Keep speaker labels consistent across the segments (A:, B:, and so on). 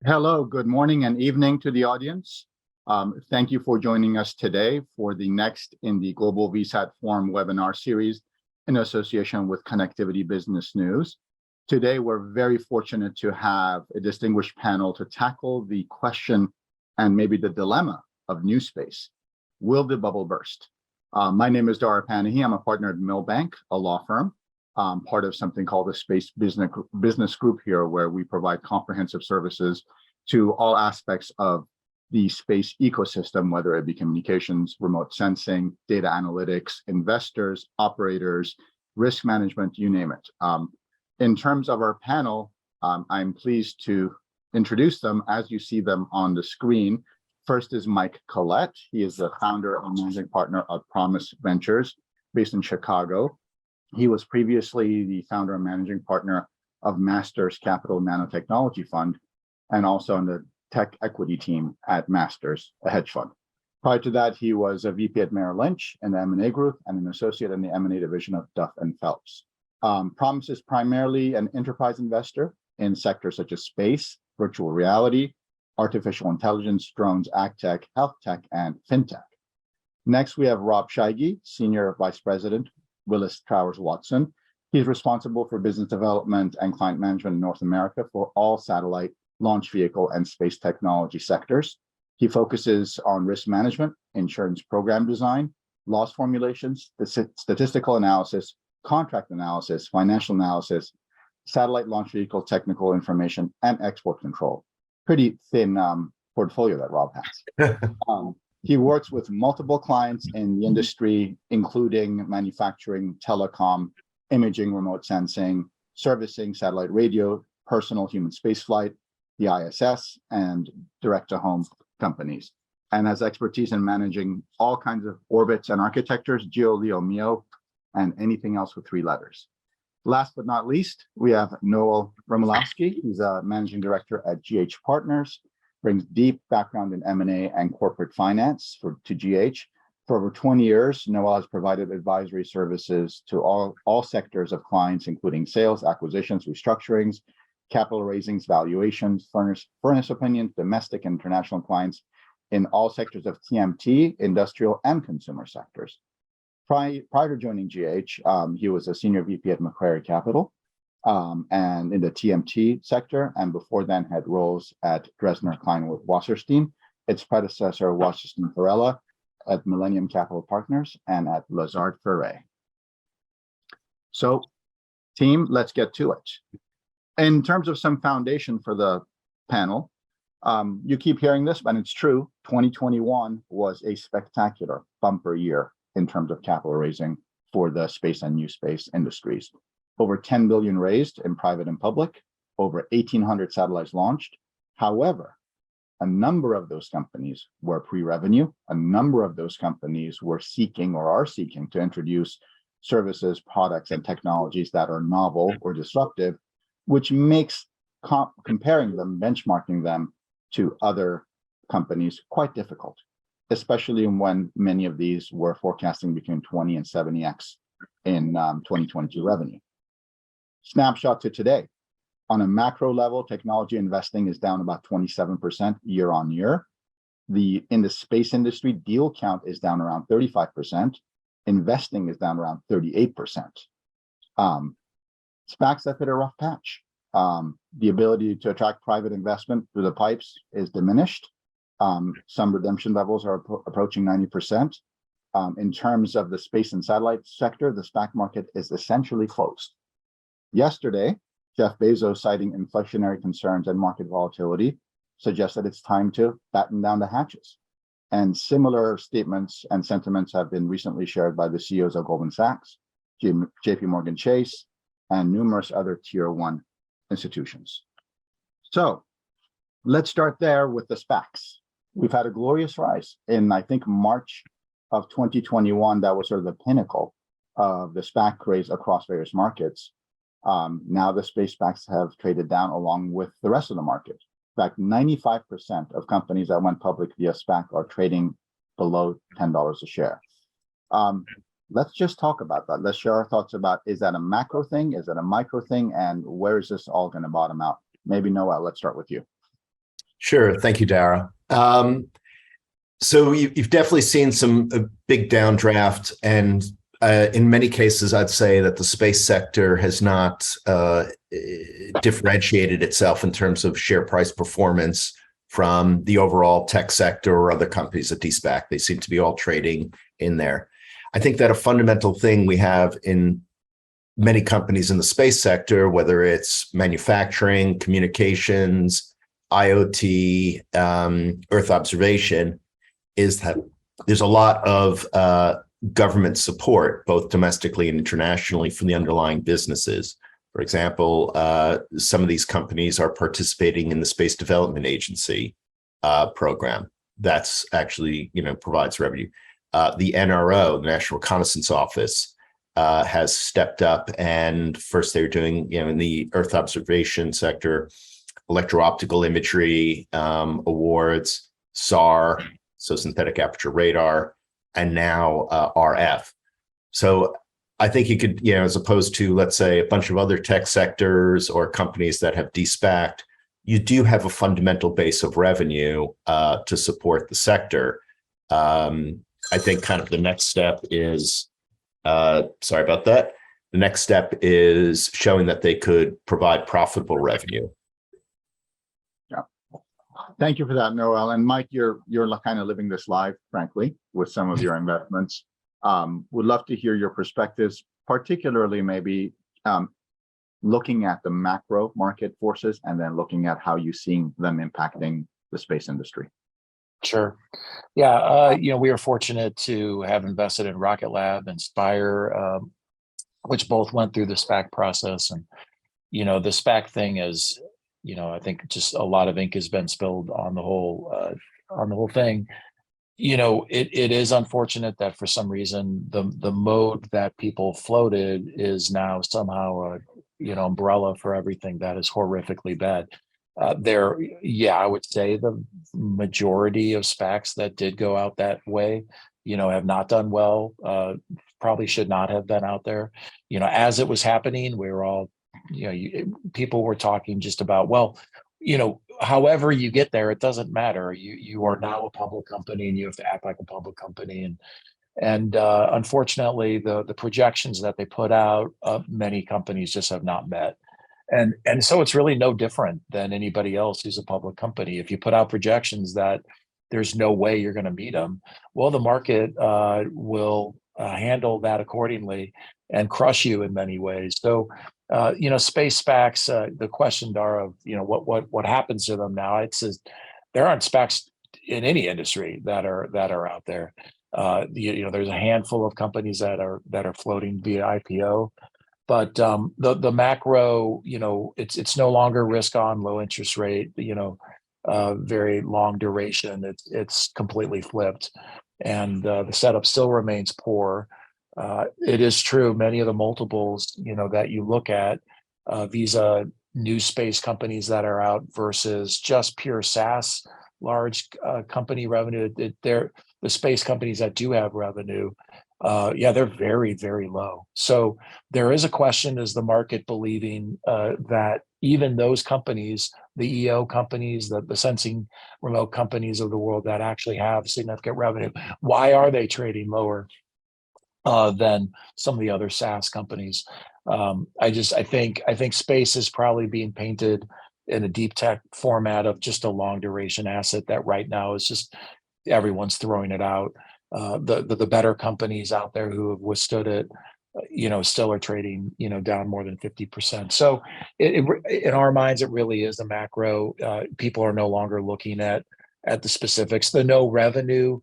A: Hello, good morning and evening to the audience. Thank you for joining us today for the next in the Global VSAT Forum webinar series in association with Connectivity Business News. Today, we're very fortunate to have a distinguished panel to tackle the question and maybe the dilemma of NewSpace. Will the bubble burst? My name is Dara Panahi. I'm a partner at Milbank, a law firm, part of something called the Space Business Group here, where we provide comprehensive services to all aspects of the space ecosystem, whether it be communications, remote sensing, data analytics, investors, operators, risk management, you name it. In terms of our panel, I'm pleased to introduce them as you see them on the screen. First is Mike Collette. He is the founder and managing partner of Promise Ventures based in Chicago. He was previously the founder and managing partner of Masters Capital Nanotechnology Fund, and also on the tech equity team at Masters, a hedge fund. Prior to that, he was a VP at Merrill Lynch in the M&A group and an associate in the M&A division of Duff & Phelps. Promise is primarily an enterprise investor in sectors such as space, virtual reality, artificial intelligence, drones, agtech, health tech, and fintech. Next, we have Rob Scheige, Senior Vice President, Willis Towers Watson. He's responsible for business development and client management in North America for all satellite, launch vehicle, and space technology sectors. He focuses on risk management, insurance program design, loss formulations, statistical analysis, contract analysis, financial analysis, satellite launch vehicle technical information, and export control. Pretty thin portfolio that Rob has. He works with multiple clients in the industry, including manufacturing, telecom, imaging, remote sensing, servicing, satellite radio, personal human spaceflight, the ISS, and direct-to-home companies, and has expertise in managing all kinds of orbits and architectures, GEO, LEO, MEO, and anything else with 3 letters. Last but not least, we have Noel Romulowski. He's a managing director at GH Partners, brings deep background in M&A and corporate finance to GH. For over 20 years, Noel has provided advisory services to all sectors of clients, including sales, acquisitions, restructurings, capital raisings, valuations, furnace opinions, domestic and international clients in all sectors of TMT, industrial, and consumer sectors. Prior to joining GH, he was a senior VP at Macquarie Capital and in the TMT sector, and before then had roles at Dresdner Kleinwort Wasserstein, its predecessor Wasserstein Perella, at Millennium Capital Partners, and at Lazard Ferre. So, team, let's get to it. In terms of some foundation for the panel, you keep hearing this, but it's true. 2021 was a spectacular bumper year in terms of capital raising for the space and new space industries. Over 10 billion raised in private and public, over 1,800 satellites launched. However, a number of those companies were pre-revenue. A number of those companies were seeking or are seeking to introduce services, products, and technologies that are novel or disruptive, which makes comparing them, benchmarking them to other companies quite difficult, especially when many of these were forecasting between 20 and 70x in 2022 revenue. Snapshot to today. On a macro level, technology investing is down about 27% year on year. In the space industry, deal count is down around 35%. Investing is down around 38%. SPACs have hit a rough patch. The ability to attract private investment through the pipes is diminished. Some redemption levels are approaching 90%. In terms of the space and satellite sector, the SPAC market is essentially closed. Yesterday, Jeff Bezos, citing inflationary concerns and market volatility, suggested it's time to batten down the hatches. And similar statements and sentiments have been recently shared by the CEOs of Goldman Sachs, JP Morgan Chase, and numerous other tier 1 institutions. So let's start there with the SPACs. We've had a glorious rise in, I think, March of 2021. That was sort of the pinnacle of the SPAC craze across various markets. Now the space SPACs have traded down along with the rest of the market. In fact, 95% of companies that went public via SPAC are trading below $10 a share. Let's just talk about that. Let's share our thoughts about, is that a macro thing? Is that a micro thing? And where is this all going to bottom out? Maybe Noel, let's start with you.
B: Sure. Thank you, Dara. So you've definitely seen a big downdraft, and in many cases, I'd say that the space sector has not differentiated itself in terms of share price performance from the overall tech sector or other companies that de-SPAC. They seem to be all trading in there. I think that a fundamental thing we have in many companies in the space sector, whether it's manufacturing, communications, IoT, Earth observation, is that there's a lot of government support, both domestically and internationally, from the underlying businesses. For example, some of these companies are participating in the Space Development Agency program. That's actually, provides revenue. The NRO, the National Reconnaissance Office, has stepped up, and first they were doing, in the Earth observation sector, electro-optical imagery awards, SAR, so synthetic aperture radar, and now RF. So I think you could, as opposed to, let's say, a bunch of other tech sectors or companies that have de-SPACed, you do have a fundamental base of revenue to support the sector. I think kind of the next step is, sorry about that. The next step is showing that they could provide profitable revenue.
A: Yeah. Thank you for that, Noel. And Mike, you're kind of living this live, frankly, with some of your investments. Would love to hear your perspectives, particularly maybe looking at the macro market forces and then looking at how you're seeing them impacting the space industry.
C: Sure. Yeah, we are fortunate to have invested in Rocket Lab and Spire, which both went through the SPAC process. And, the SPAC thing is, I think just a lot of ink has been spilled on the whole thing. It is unfortunate that for some reason the mode that people floated is now somehow umbrella for everything that is horrifically bad. I would say the majority of SPACs that did go out that way, have not done well. Probably should not have been out there. As it was happening, we were all, people were talking just about, well, however you get there, it doesn't matter. You are now a public company and you have to act like a public company. And unfortunately, the projections that they put out, many companies just have not met. And so it's really no different than anybody else who's a public company. If you put out projections that there's no way you're going to meet them, well, the market will handle that accordingly and crush you in many ways. So, space SPACs, the question, Dara, of what happens to them now? There aren't SPACs in any industry that are out there. There's a handful of companies that are floating via IPO. But the macro, it's no longer risk on, low interest rate, very long duration. It's completely flipped, and the setup still remains poor. It is true, many of the multiples, that you look at, these NewSpace companies that are out versus just pure SaaS, large company revenue. They're the space companies that do have revenue. They're very, very low. So there is a question, is the market believing that even those companies, the EO companies, the sensing remote companies of the world that actually have significant revenue, why are they trading lower than some of the other SaaS companies? I think space is probably being painted in a deep tech format of just a long duration asset that right now is just everyone's throwing it out. The better companies out there who have withstood it, still are trading, down more than 50%. So in our minds, it really is the macro. People are no longer looking at the specifics. The no revenue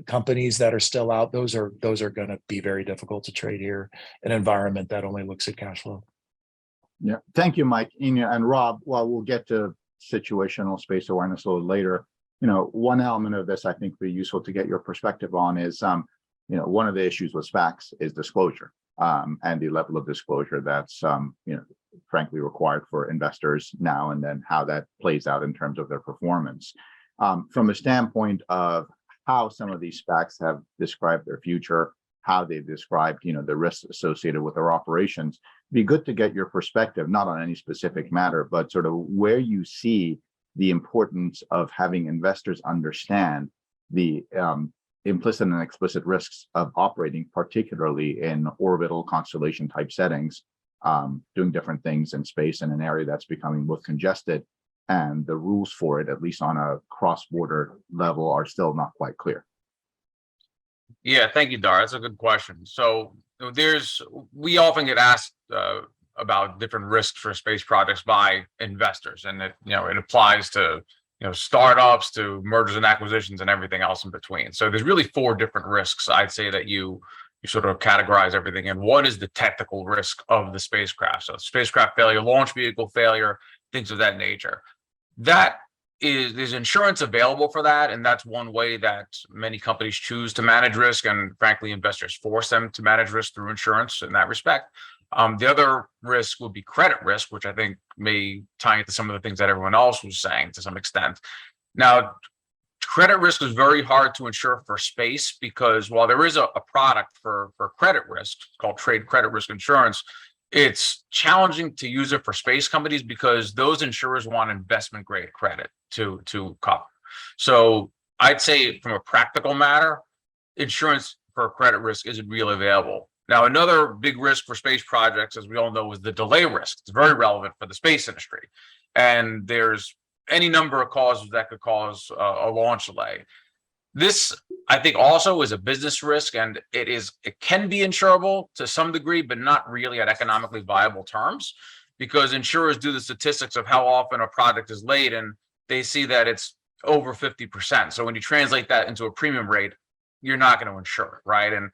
C: companies that are still out, those are going to be very difficult to trade here in an environment that only looks at cash flow.
A: Yeah, thank you, Mike. And Rob, well, we'll get to situational space awareness a little later. One element of this I think would be useful to get your perspective on is, one of the issues with SPACs is disclosure, and the level of disclosure that's, frankly required for investors now, and then how that plays out in terms of their performance. From a standpoint of how some of these SPACs have described their future, how they've described, the risks associated with their operations, it'd be good to get your perspective, not on any specific matter, but sort of where you see the importance of having investors understand the implicit and explicit risks of operating, particularly in orbital constellation type settings, doing different things in space in an area that's becoming more congested. And the rules for it, at least on a cross-border level, are still not quite clear.
D: Yeah, thank you, Dar. That's a good question. So we often get asked about different risks for space projects by investors, and it applies to startups, to mergers and acquisitions, and everything else in between. So there's really four different risks I'd say that you sort of categorize everything in. One is the technical risk of the spacecraft, so spacecraft failure, launch vehicle failure, things of that nature. There's insurance available for that, and that's one way that many companies choose to manage risk, and frankly, investors force them to manage risk through insurance in that respect. The other risk would be credit risk, which I think may tie into some of the things that everyone else was saying to some extent. Now, credit risk is very hard to insure for space because while there is a product for credit risk called trade credit risk insurance, it's challenging to use it for space companies because those insurers want investment grade credit to cover. So I'd say from a practical matter, insurance for credit risk isn't really available. Now, another big risk for space projects, as we all know, is the delay risk. It's very relevant for the space industry. And there's any number of causes that could cause a launch delay. This, I think, also is a business risk, and it can be insurable to some degree, but not really at economically viable terms, because insurers do the statistics of how often a project is late, and they see that it's over 50%. So when you translate that into a premium rate, you're not going to insure it, right? And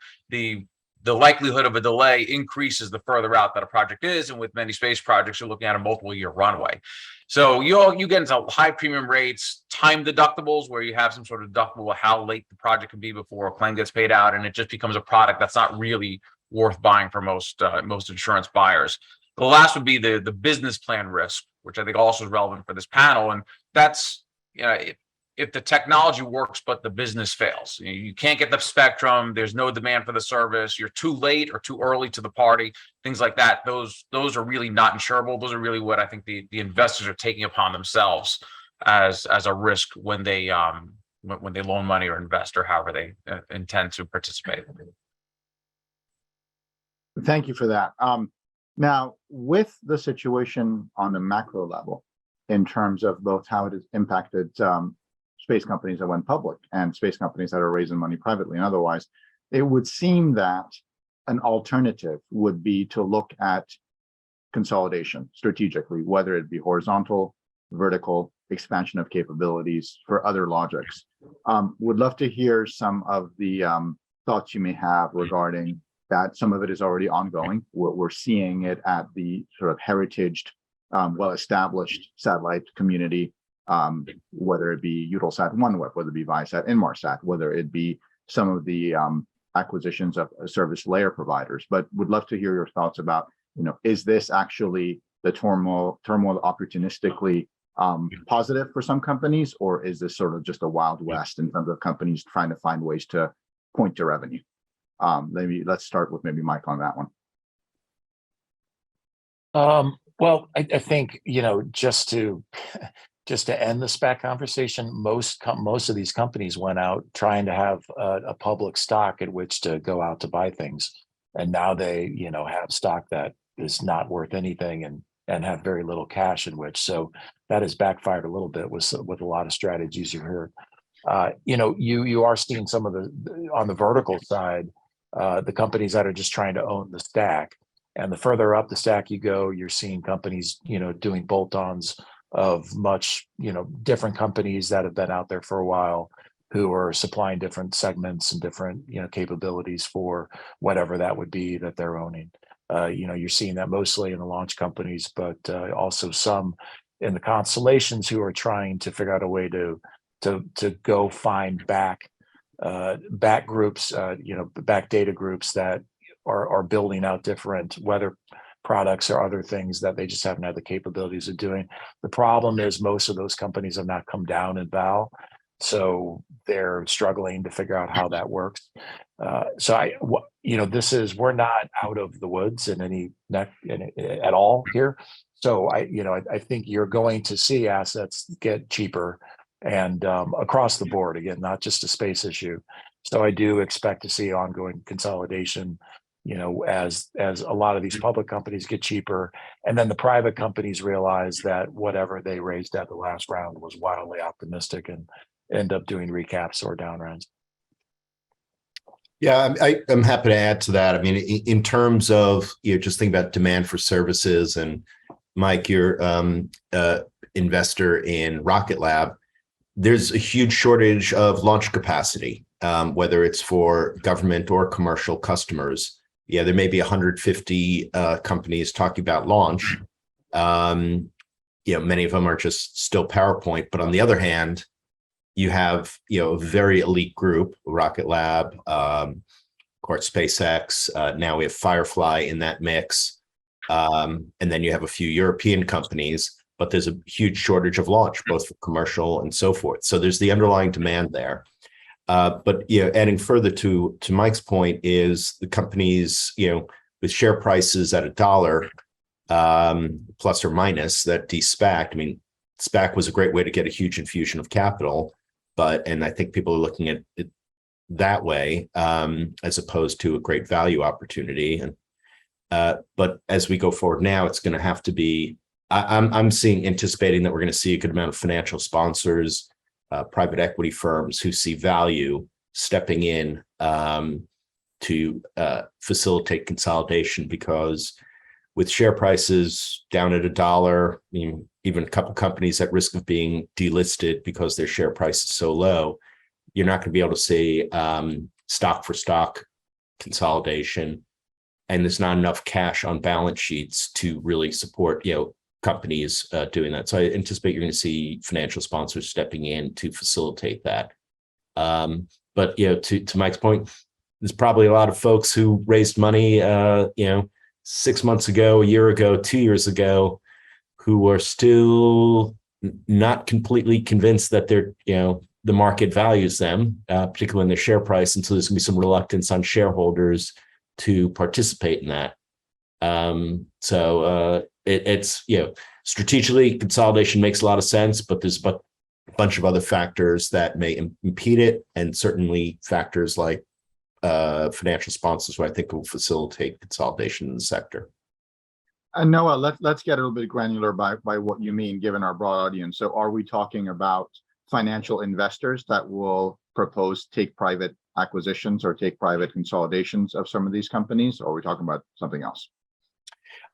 D: the likelihood of a delay increases the further out that a project is, and with many space projects, you're looking at a multiple-year runway. So you get into high premium rates, time deductibles, where you have some sort of deductible of how late the project can be before a claim gets paid out, and it just becomes a product that's not really worth buying for most insurance buyers. The last would be the business plan risk, which I think also is relevant for this panel, and that's if the technology works but the business fails. You can't get the spectrum, there's no demand for the service, you're too late or too early to the party, things like that. Those are really not insurable. Those are really what I think the investors are taking upon themselves as a risk when they loan money or invest or however they intend to participate.
A: Thank you for that. Now, with the situation on the macro level, in terms of both how it has impacted space companies that went public and space companies that are raising money privately and otherwise, it would seem that an alternative would be to look at consolidation strategically, whether it be horizontal, vertical, expansion of capabilities for other logics. Would love to hear some of the thoughts you may have regarding that. Some of it is already ongoing. We're seeing it at the sort of heritaged, well-established satellite community, whether it be Eutelsat OneWeb, whether it be Viasat, Inmarsat, whether it be some of the acquisitions of service layer providers. But would love to hear your thoughts about, is this actually the turmoil opportunistically positive for some companies, or is this sort of just a wild west in terms of companies trying to find ways to point to revenue? Maybe let's start with maybe Mike on that one.
C: Well, I think, just to end the SPAC conversation, most of these companies went out trying to have a public stock at which to go out to buy things, and now they have stock that is not worth anything and have very little cash in which. So that has backfired a little bit with a lot of strategies you heard. You are seeing some of on the vertical side, the companies that are just trying to own the stack. And the further up the stack you go, you're seeing companies, doing bolt-ons of much, different companies that have been out there for a while, who are supplying different segments and different, capabilities for whatever that would be that they're owning. You're seeing that mostly in the launch companies, but also some in the constellations who are trying to figure out a way to go find back groups, back data groups that are building out different weather products or other things that they just haven't had the capabilities of doing. The problem is most of those companies have not come down in val, so they're struggling to figure out how that works. We're not out of the woods at all here. So I think you're going to see assets get cheaper and across the board, again, not just a space issue. So I do expect to see ongoing consolidation, as a lot of these public companies get cheaper, and then the private companies realize that whatever they raised at the last round was wildly optimistic and end up doing recaps or down rounds.
B: Yeah, I'm happy to add to that. I mean, in terms of, just think about demand for services, and Mike, you're investor in Rocket Lab. There's a huge shortage of launch capacity, whether it's for government or commercial customers. Yeah, there may be 150 companies talking about launch. Many of them are just still PowerPoint. But on the other hand, you have, a very elite group, Rocket Lab, of course, SpaceX. Now we have Firefly in that mix. And then you have a few European companies, but there's a huge shortage of launch, both for commercial and so forth. So there's the underlying demand there. But adding further to Mike's point is the companies, with share prices at $1, plus or minus, that de-SPACed. I mean, SPAC was a great way to get a huge infusion of capital, and I think people are looking at it that way, as opposed to a great value opportunity. And but as we go forward now, it's going to have to be. I'm anticipating that we're going to see a good amount of financial sponsors, private equity firms who see value stepping in to facilitate consolidation, because with share prices down at $1, even a couple companies at risk of being delisted because their share price is so low, you're not going to be able to see stock for stock consolidation, and there's not enough cash on balance sheets to really support companies doing that. So I anticipate you're going to see financial sponsors stepping in to facilitate that. But to Mike's point, there's probably a lot of folks who raised money 6 months ago, a year ago, 2 years ago, who are still not completely convinced that they're the market values them, particularly in their share price. And so there's going to be some reluctance on shareholders to participate in that. It's strategically, consolidation makes a lot of sense, but there's a bunch of other factors that may impede it, and certainly factors like financial sponsors, who I think will facilitate consolidation in the sector.
A: And Noah, let's get a little bit granular by what you mean, given our broad audience. So are we talking about financial investors that will propose take private acquisitions or take private consolidations of some of these companies, or are we talking about something else?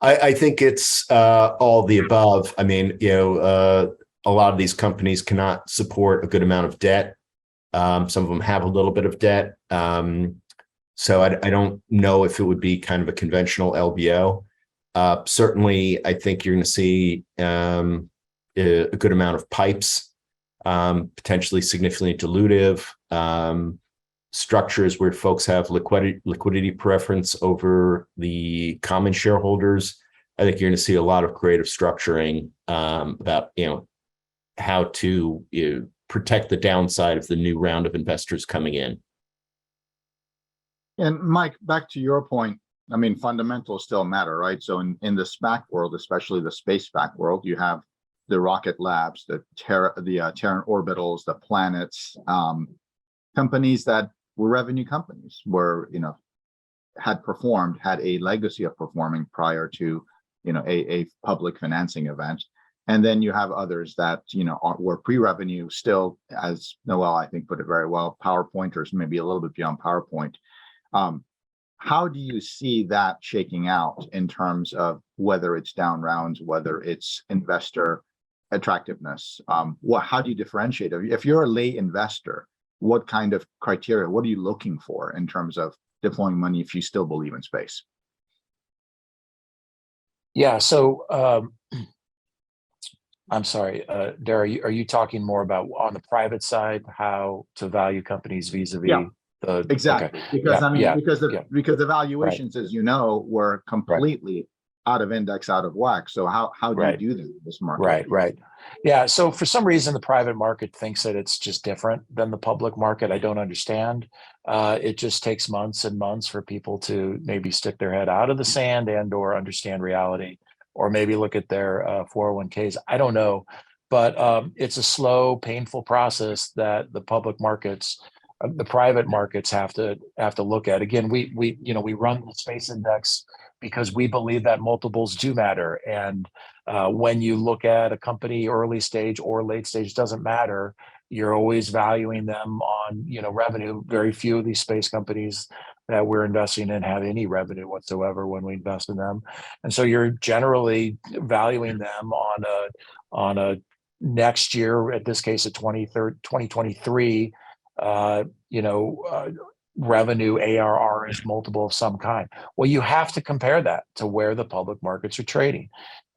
B: I think it's all the above. I mean, a lot of these companies cannot support a good amount of debt. Some of them have a little bit of debt. So I don't know if it would be kind of a conventional LBO. Certainly, I think you're going to see a good amount of pipes, potentially significantly dilutive, structures where folks have liquidity preference over the common shareholders. I think you're going to see a lot of creative structuring about how to protect the downside of the new round of investors coming in.
A: And Mike, back to your point, I mean, fundamentals still matter, right? So in the SPAC world, especially the space SPAC world, you have the Rocket Labs, the Terran Orbitals, the Planets, companies that were revenue companies, had a legacy of performing prior to a public financing event. And then you have others that were pre-revenue still, as Noel I think put it very well, PowerPointers, maybe a little bit beyond PowerPoint. How do you see that shaking out in terms of whether it's down rounds, whether it's investor attractiveness? How do you differentiate? If you're a lay investor, what kind of criteria, what are you looking for in terms of deploying money if you still believe in space?
C: Yeah, so I'm sorry, Dara, are you talking more about on the private side, how to value companies vis-a-vis?
A: Yeah. Exactly.
C: Okay.
A: Because the valuations, as you know, were completely out of index, out of whack. So how do you do that in this market?
C: Right. Yeah. So for some reason, the private market thinks that it's just different than the public market. I don't understand. It just takes months and months for people to maybe stick their head out of the sand and or understand reality. or maybe look at their 401ks. I don't know, but it's a slow, painful process that the public markets, the private markets have to look at. Again, we run the space index because we believe that multiples do matter. And when you look at a company early stage or late stage, doesn't matter. You're always valuing them on, revenue. Very few of these space companies that we're investing in have any revenue whatsoever when we invest in them. And so you're generally valuing them on a next year, at this case, a 2023, revenue ARR is multiple of some kind. Well, you have to compare that to where the public markets are trading.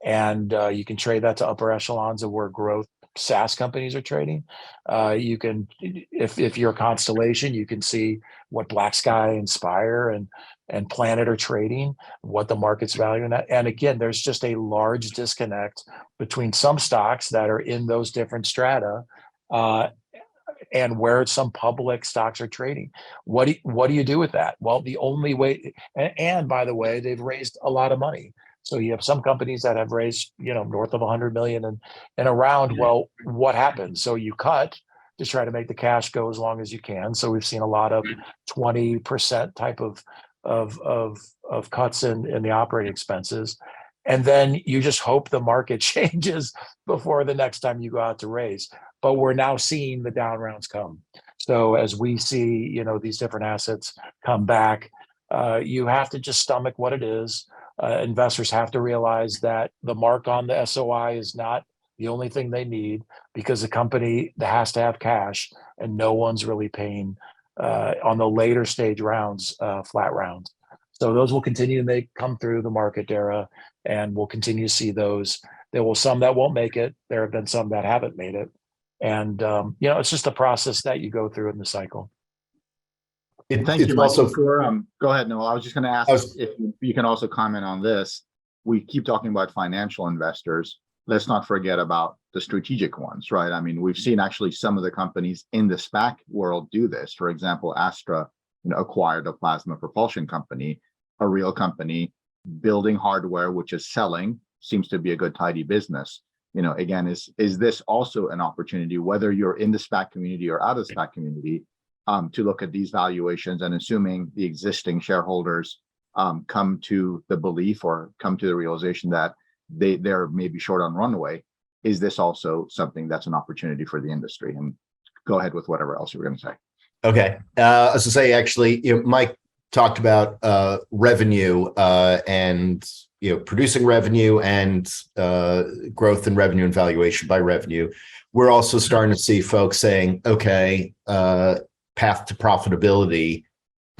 C: And you can trade that to upper echelons of where growth SaaS companies are trading. You can, if you're a Constellation, you can see what Black Sky, Inspire, and Planet are trading, what the market's valuing that. And again, there's just a large disconnect between some stocks that are in those different strata and where some public stocks are trading. What do you do with that? Well, the only way, and by the way, they've raised a lot of money. So you have some companies that have raised, north of 100 million and around. Well, what happens? So you cut to try to make the cash go as long as you can. So we've seen a lot of 20% type of cuts in the operating expenses. And then you just hope the market changes before the next time you go out to raise. But we're now seeing the down rounds come. So as we see, these different assets come back, you have to just stomach what it is. Investors have to realize that the mark on the SOI is not the only thing they need, because the company that has to have cash, and no one's really paying on the later stage rounds, flat rounds. So those will continue to come through the market era, and we'll continue to see those. There will some that won't make it. There have been some that haven't made it. And, it's just a process that you go through in the cycle.
A: Thank you, Mike. Go ahead, Noel. I was just going to ask if you can also comment on this. We keep talking about financial investors. Let's not forget about the strategic ones, right? I mean, we've seen actually some of the companies in the SPAC world do this. For example, Astra acquired a plasma propulsion company, a real company building hardware, which is selling, seems to be a good, tidy business. Again, is this also an opportunity, whether you're in the SPAC community or out of the SPAC community, to look at these valuations, and assuming the existing shareholders come to the belief or come to the realization that they're maybe short on runway, is this also something that's an opportunity for the industry? And go ahead with whatever else you were going to say.
B: Okay. As I say, actually, Mike talked about revenue and producing revenue and growth in revenue and valuation by revenue. We're also starting to see folks saying, okay, path to profitability.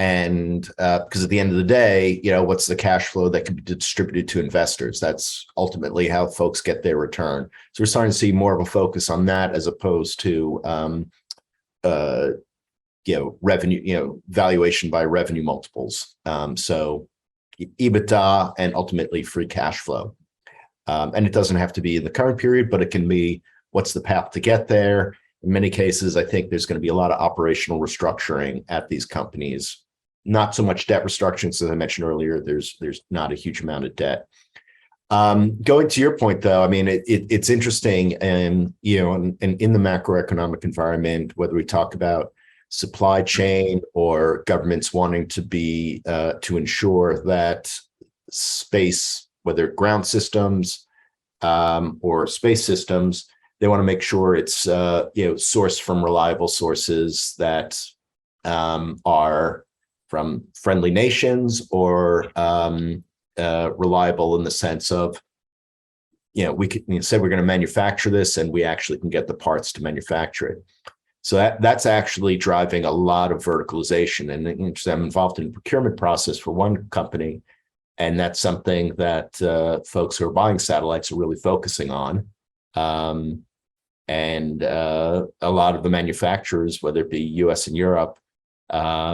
B: And because at the end of the day, what's the cash flow that can be distributed to investors? That's ultimately how folks get their return. So we're starting to see more of a focus on that as opposed to revenue, valuation by revenue multiples. So EBITDA and ultimately free cash flow. And it doesn't have to be in the current period, but it can be what's the path to get there. In many cases, I think there's going to be a lot of operational restructuring at these companies. Not so much debt restructuring, as I mentioned earlier. There's not a huge amount of debt. Going to your point, though, I mean, it's interesting, and and in the macroeconomic environment, whether we talk about supply chain or governments wanting to be to ensure that space, whether ground systems or space systems, they want to make sure it's sourced from reliable sources that are from friendly nations or reliable in the sense of we can say we're going to manufacture this and we actually can get the parts to manufacture it. So that's actually driving a lot of verticalization. And I'm involved in the procurement process for one company, and that's something that folks who are buying satellites are really focusing on. And a lot of the manufacturers, whether it be US and Europe, are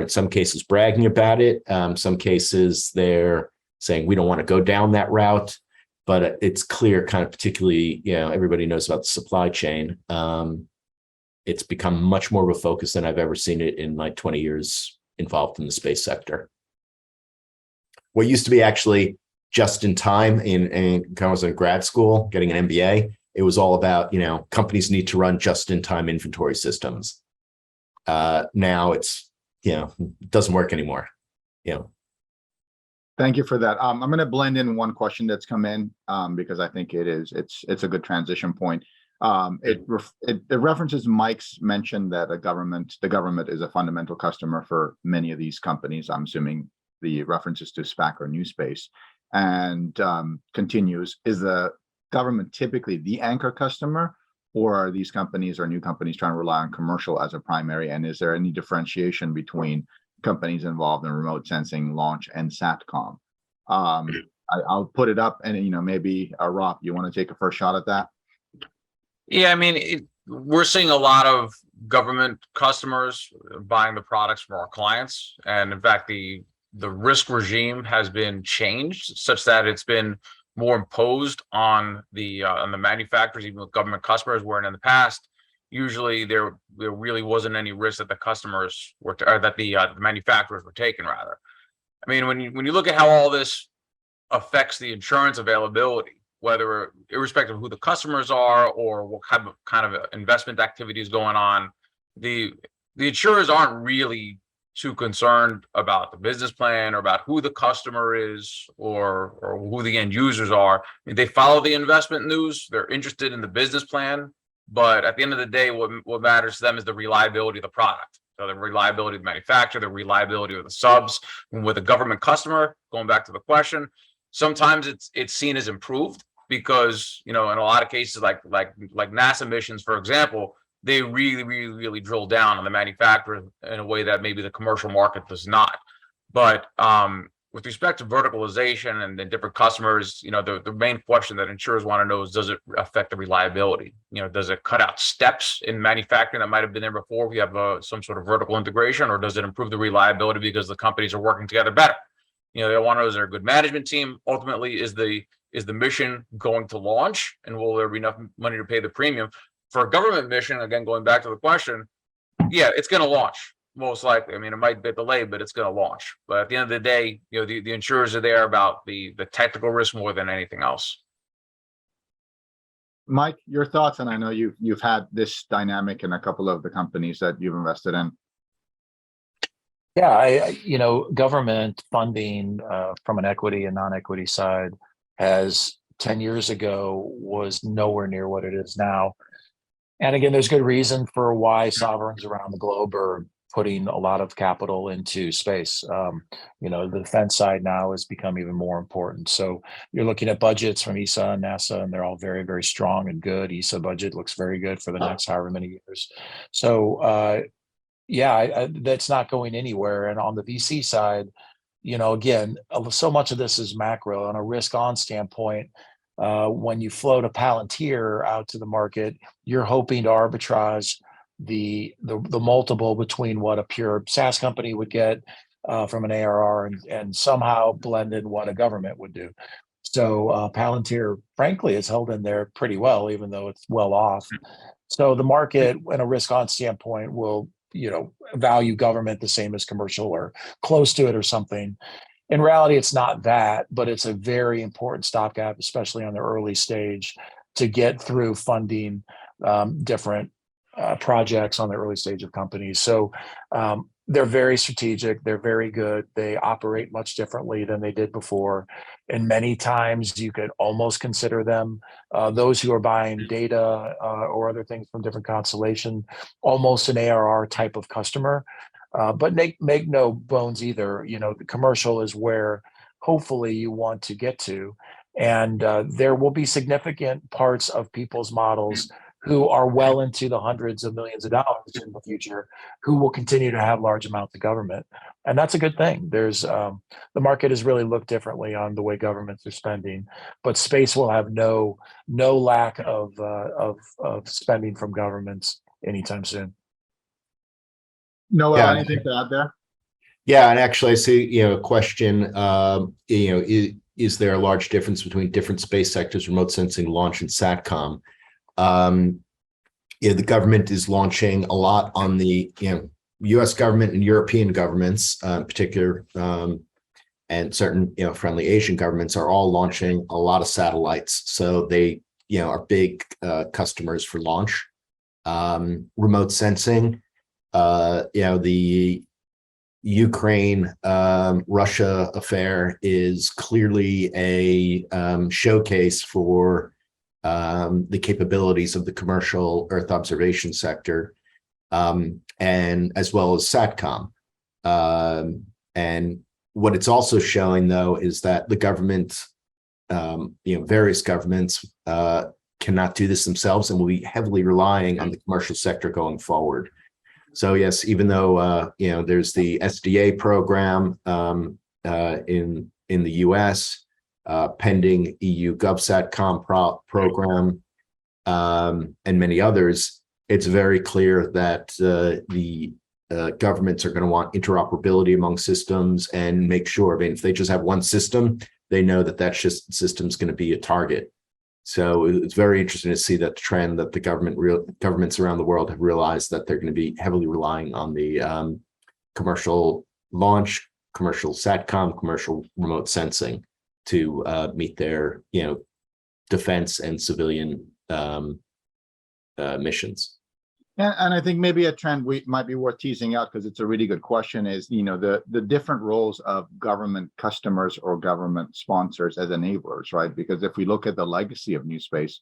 B: in some cases bragging about it. Some cases they're saying we don't want to go down that route, but it's clear, kind of particularly, everybody knows about the supply chain. It's become much more of a focus than I've ever seen it in my 20 years involved in the space sector. What used to be actually just in time when I was in grad school, getting an MBA. It was all about, companies need to run just in time inventory systems. Now it's, it doesn't work anymore.
A: Thank you for that. I'm going to blend in one question that's come in because I think it's a good transition point. It references Mike's mention that the government is a fundamental customer for many of these companies. I'm assuming the references to SPAC or NewSpace, and continues, is the government typically the anchor customer, or are these companies or new companies trying to rely on commercial as a primary? And is there any differentiation between companies involved in remote sensing, launch, and SATCOM? I'll put it up, and maybe Rob, you want to take a first shot at that?
D: Yeah, I mean, we're seeing a lot of government customers buying the products from our clients, and in fact, the risk regime has been changed such that it's been more imposed on the manufacturers, even with government customers, where in the past, usually there really wasn't any risk that the customers were, or that the manufacturers were taking, rather. I mean, when you look at how all this affects the insurance availability, whether irrespective of who the customers are or what kind of investment activity is going on, the insurers aren't really too concerned about the business plan or about who the customer is or who the end users are. I mean, they follow the investment news, they're interested in the business plan, but at the end of the day, what matters to them is the reliability of the product. So the reliability of the manufacturer, the reliability of the subs. And with a government customer, going back to the question, sometimes it's seen as improved because, in a lot of cases, like NASA missions, for example, they really drill down on the manufacturer in a way that maybe the commercial market does not. But with respect to verticalization and the different customers, the main question that insurers want to know is, does it affect the reliability? Does it cut out steps in manufacturing that might have been there before we have some sort of vertical integration, or does it improve the reliability because the companies are working together better? They want to know, is there a good management team? Ultimately, is the mission going to launch, and will there be enough money to pay the premium? For a government mission, again, going back to the question, yeah, it's going to launch most likely. I mean, it might be delayed, but it's going to launch. But at the end of the day, the insurers are there about the technical risk more than anything else.
A: Mike, your thoughts, and I know you've had this dynamic in a couple of the companies that you've invested in.
C: Yeah, government funding from an equity and non-equity side has 10 years ago was nowhere near what it is now. And again, there's good reason for why sovereigns around the globe are putting a lot of capital into space. The defense side now has become even more important. So you're looking at budgets from ESA and NASA, and they're all very, very strong and good. ESA budget looks very good for the next however many years. So that's not going anywhere. And on the VC side, again, so much of this is macro. On a risk on standpoint, when you float a Palantir out to the market, you're hoping to arbitrage the multiple between what a pure SaaS company would get from an ARR and somehow blend in what a government would do. So Palantir, frankly, is held in there pretty well, even though it's well off. So the market, in a risk on standpoint, will value government the same as commercial or close to it or something. In reality, it's not that, but it's a very important stopgap, especially on the early stage, to get through funding different projects on the early stage of companies. So they're very strategic. They're very good. They operate much differently than they did before. And many times you could almost consider them, those who are buying data or other things from different Constellation, almost an ARR type of customer. But make no bones either, the commercial is where hopefully you want to get to. And there will be significant parts of people's models who are well into the hundreds of millions of dollars in the future, who will continue to have large amounts of government. And that's a good thing. There's the market has really looked differently on the way governments are spending, but space will have no lack of spending from governments anytime soon.
A: Noah, anything to add there?
B: Yeah, and actually I see, a question, is there a large difference between different space sectors, remote sensing, launch, and SATCOM? The government is launching a lot on the, U.S. government and European governments, in particular, and certain, friendly Asian governments are all launching a lot of satellites. So they, are big customers for launch. Remote sensing, the Ukraine Russia affair is clearly a showcase for the capabilities of the commercial Earth observation sector, and as well as SATCOM. And what it's also showing, though, is that the government, various governments cannot do this themselves and will be heavily relying on the commercial sector going forward. So yes, even though there's the SDA program in the U.S., pending EU GovSatCom program, and many others, it's very clear that the governments are going to want interoperability among systems and make sure. I mean, if they just have one system, they know that system is going to be a target. So it's very interesting to see that trend that the governments around the world have realized that they're going to be heavily relying on the commercial launch, commercial SATCOM, commercial remote sensing to meet their defense and civilian missions.
A: And I think maybe a trend we might be worth teasing out, because it's a really good question, is the different roles of government customers or government sponsors as enablers, right? Because if we look at the legacy of NewSpace,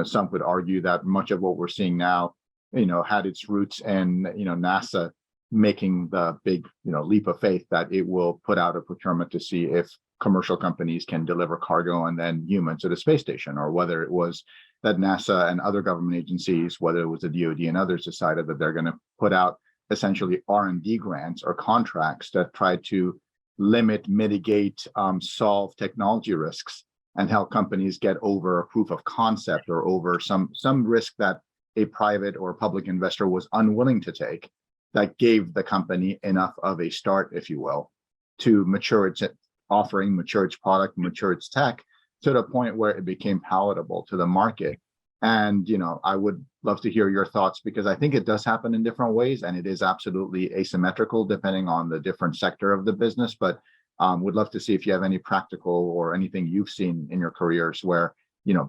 A: some would argue that much of what we're seeing now, had its roots in NASA making the big leap of faith that it will put out a procurement to see if commercial companies can deliver cargo and then humans to the space station, or whether it was that NASA and other government agencies, whether it was the DoD and others, decided that they're going to put out essentially R&D grants or contracts that try to limit, mitigate, solve technology risks and help companies get over a proof of concept or over some risk that a private or public investor was unwilling to take, that gave the company enough of a start, if you will, to mature its offering, mature its product, mature its tech, to the point where it became palatable to the market. And, I would love to hear your thoughts, because I think it does happen in different ways, and it is absolutely asymmetrical depending on the different sector of the business. But would love to see if you have any practical or anything you've seen in your careers where,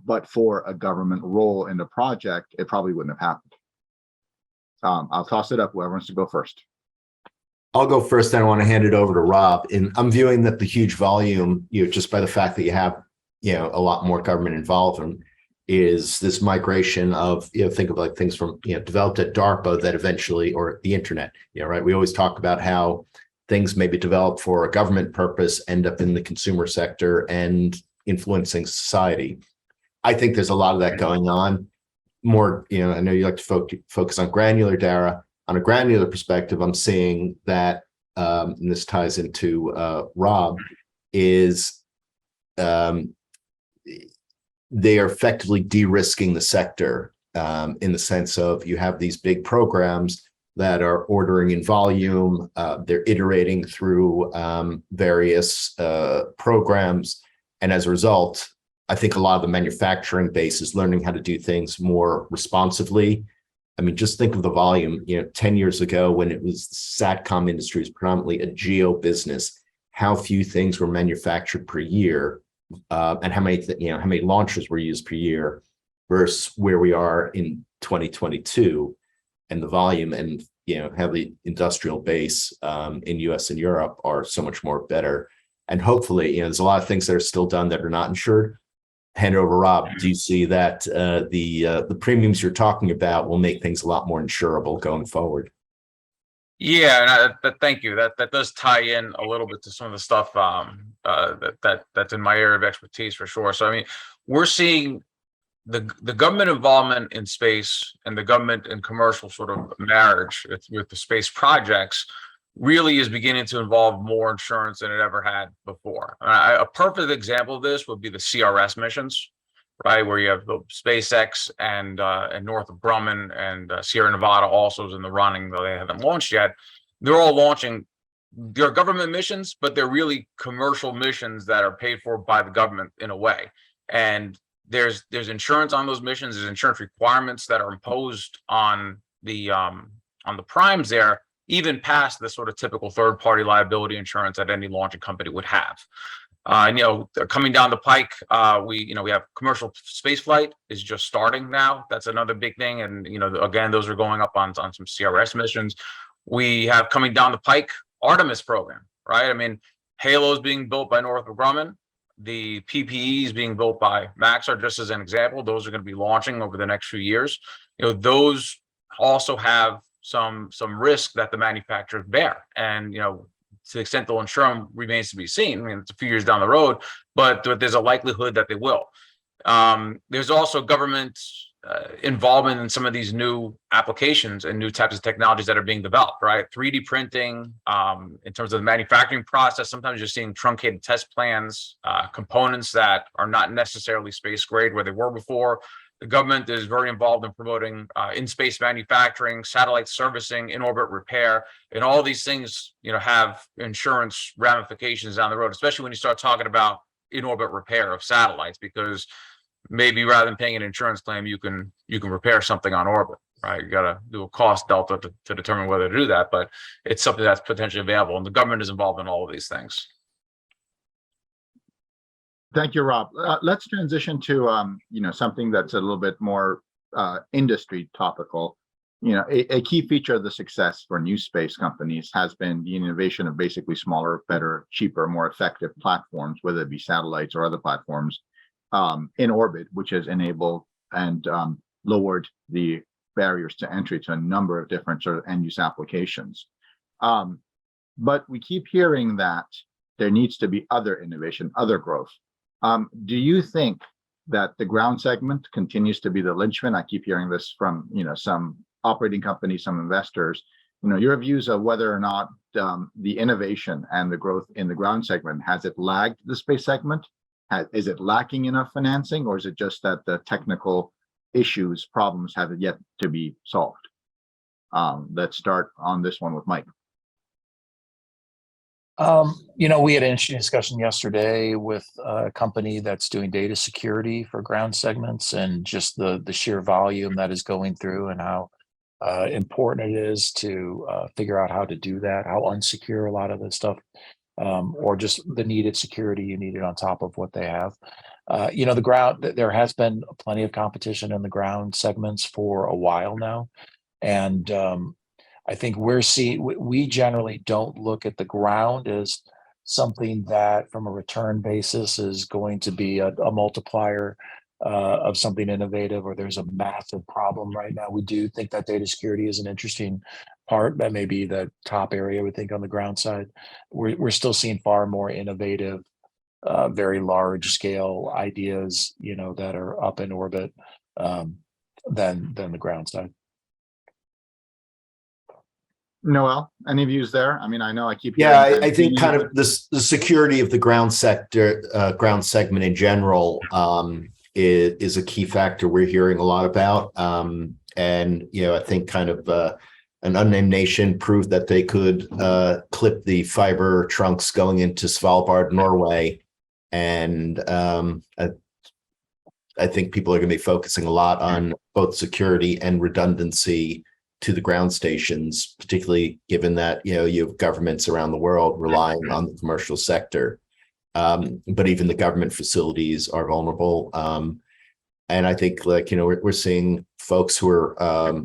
A: but for a government role in the project, it probably wouldn't have happened. I'll toss it up. Whoever wants to go first.
B: I'll go first, then I want to hand it over to Rob. And I'm viewing that the huge volume, just by the fact that you have, a lot more government involvement, is this migration of, think of like things from, developed at DARPA that eventually, or the internet, right? We always talk about how things may be developed for a government purpose, end up in the consumer sector and influencing society. I think there's a lot of that going on. More, I know you like to focus on granular, Dara. On a granular perspective, I'm seeing that, and this ties into Rob, is they are effectively de-risking the sector, in the sense of you have these big programs that are ordering in volume, they're iterating through various programs, and as a result, I think a lot of the manufacturing base is learning how to do things more responsively. I mean, just think of the volume, 10 years ago when it was SATCOM industry was predominantly a geo business, how few things were manufactured per year, and how many launchers were used per year versus where we are in 2022, and the volume and, how the industrial base in US and Europe are so much more better. And hopefully, there's a lot of things that are still done that are not insured. Hand over, Rob. Do you see that the premiums you're talking about will make things a lot more insurable going forward?
D: Yeah, and thank you. That does tie in a little bit to some of the stuff that's in my area of expertise for sure. So I mean, we're seeing the government involvement in space and the government and commercial sort of marriage with the space projects really is beginning to involve more insurance than it ever had before. A perfect example of this would be the CRS missions, right, where you have the SpaceX and Northrop Grumman and Sierra Nevada also is in the running, though they haven't launched yet. They're all launching. They're government missions, but they're really commercial missions that are paid for by the government in a way. And there's insurance on those missions. There's insurance requirements that are imposed on the primes there, even past the sort of typical third-party liability insurance that any launching company would have. And, coming down the pike, we have commercial space flight is just starting now. That's another big thing. And, again, those are going up on some CRS missions. We have coming down the pike, Artemis program, right? I mean, Halo is being built by Northrop Grumman. The PPEs being built by Maxar, just as an example. Those are going to be launching over the next few years. Those also have some risk that the manufacturers bear. And, to the extent they'll insure them remains to be seen. I mean, it's a few years down the road, but there's a likelihood that they will. There's also government involvement in some of these new applications and new types of technologies that are being developed, right? 3D printing, in terms of the manufacturing process, sometimes you're seeing truncated test plans, components that are not necessarily space grade where they were before. The government is very involved in promoting in-space manufacturing, satellite servicing, in-orbit repair, and all these things, have insurance ramifications down the road, especially when you start talking about in-orbit repair of satellites, because maybe rather than paying an insurance claim, you can repair something on orbit, right? You got to do a cost delta to determine whether to do that, but it's something that's potentially available, and the government is involved in all of these things.
A: Thank you, Rob. Let's transition to something that's a little bit more industry topical. A key feature of the success for new space companies has been the innovation of basically smaller, better, cheaper, more effective platforms, whether it be satellites or other platforms in orbit, which has enabled and lowered the barriers to entry to a number of different sort of end-use applications. But we keep hearing that there needs to be other innovation, other growth. Do you think that the ground segment continues to be the linchpin? I keep hearing this from some operating companies, some investors. Your views of whether or not the innovation and the growth in the ground segment, has it lagged the space segment? Is it lacking enough financing, or is it just that the technical issues, problems have yet to be solved? Let's start on this one with Mike.
C: We had an interesting discussion yesterday with a company that's doing data security for ground segments, and just the sheer volume that is going through, and how important it is to figure out how to do that, how unsecure a lot of this stuff, or just the needed security you needed on top of what they have. The ground, there has been plenty of competition in the ground segments for a while now, and I think we generally don't look at the ground as something that from a return basis is going to be a multiplier of something innovative, or there's a massive problem right now. We do think that data security is an interesting part. That may be the top area we think on the ground side. We're still seeing far more innovative, very large scale ideas, that are up in orbit than the ground side.
A: Noel, any views there? I mean, I know I keep.
B: Yeah, I think kind of the security of the ground sector, ground segment in general, is a key factor we're hearing a lot about. And I think kind of an unnamed nation proved that they could clip the fiber trunks going into Svalbard, Norway, and I think people are going to be focusing a lot on both security and redundancy to the ground stations, particularly given that you have governments around the world relying on the commercial sector, but even the government facilities are vulnerable. And I think we're seeing folks who are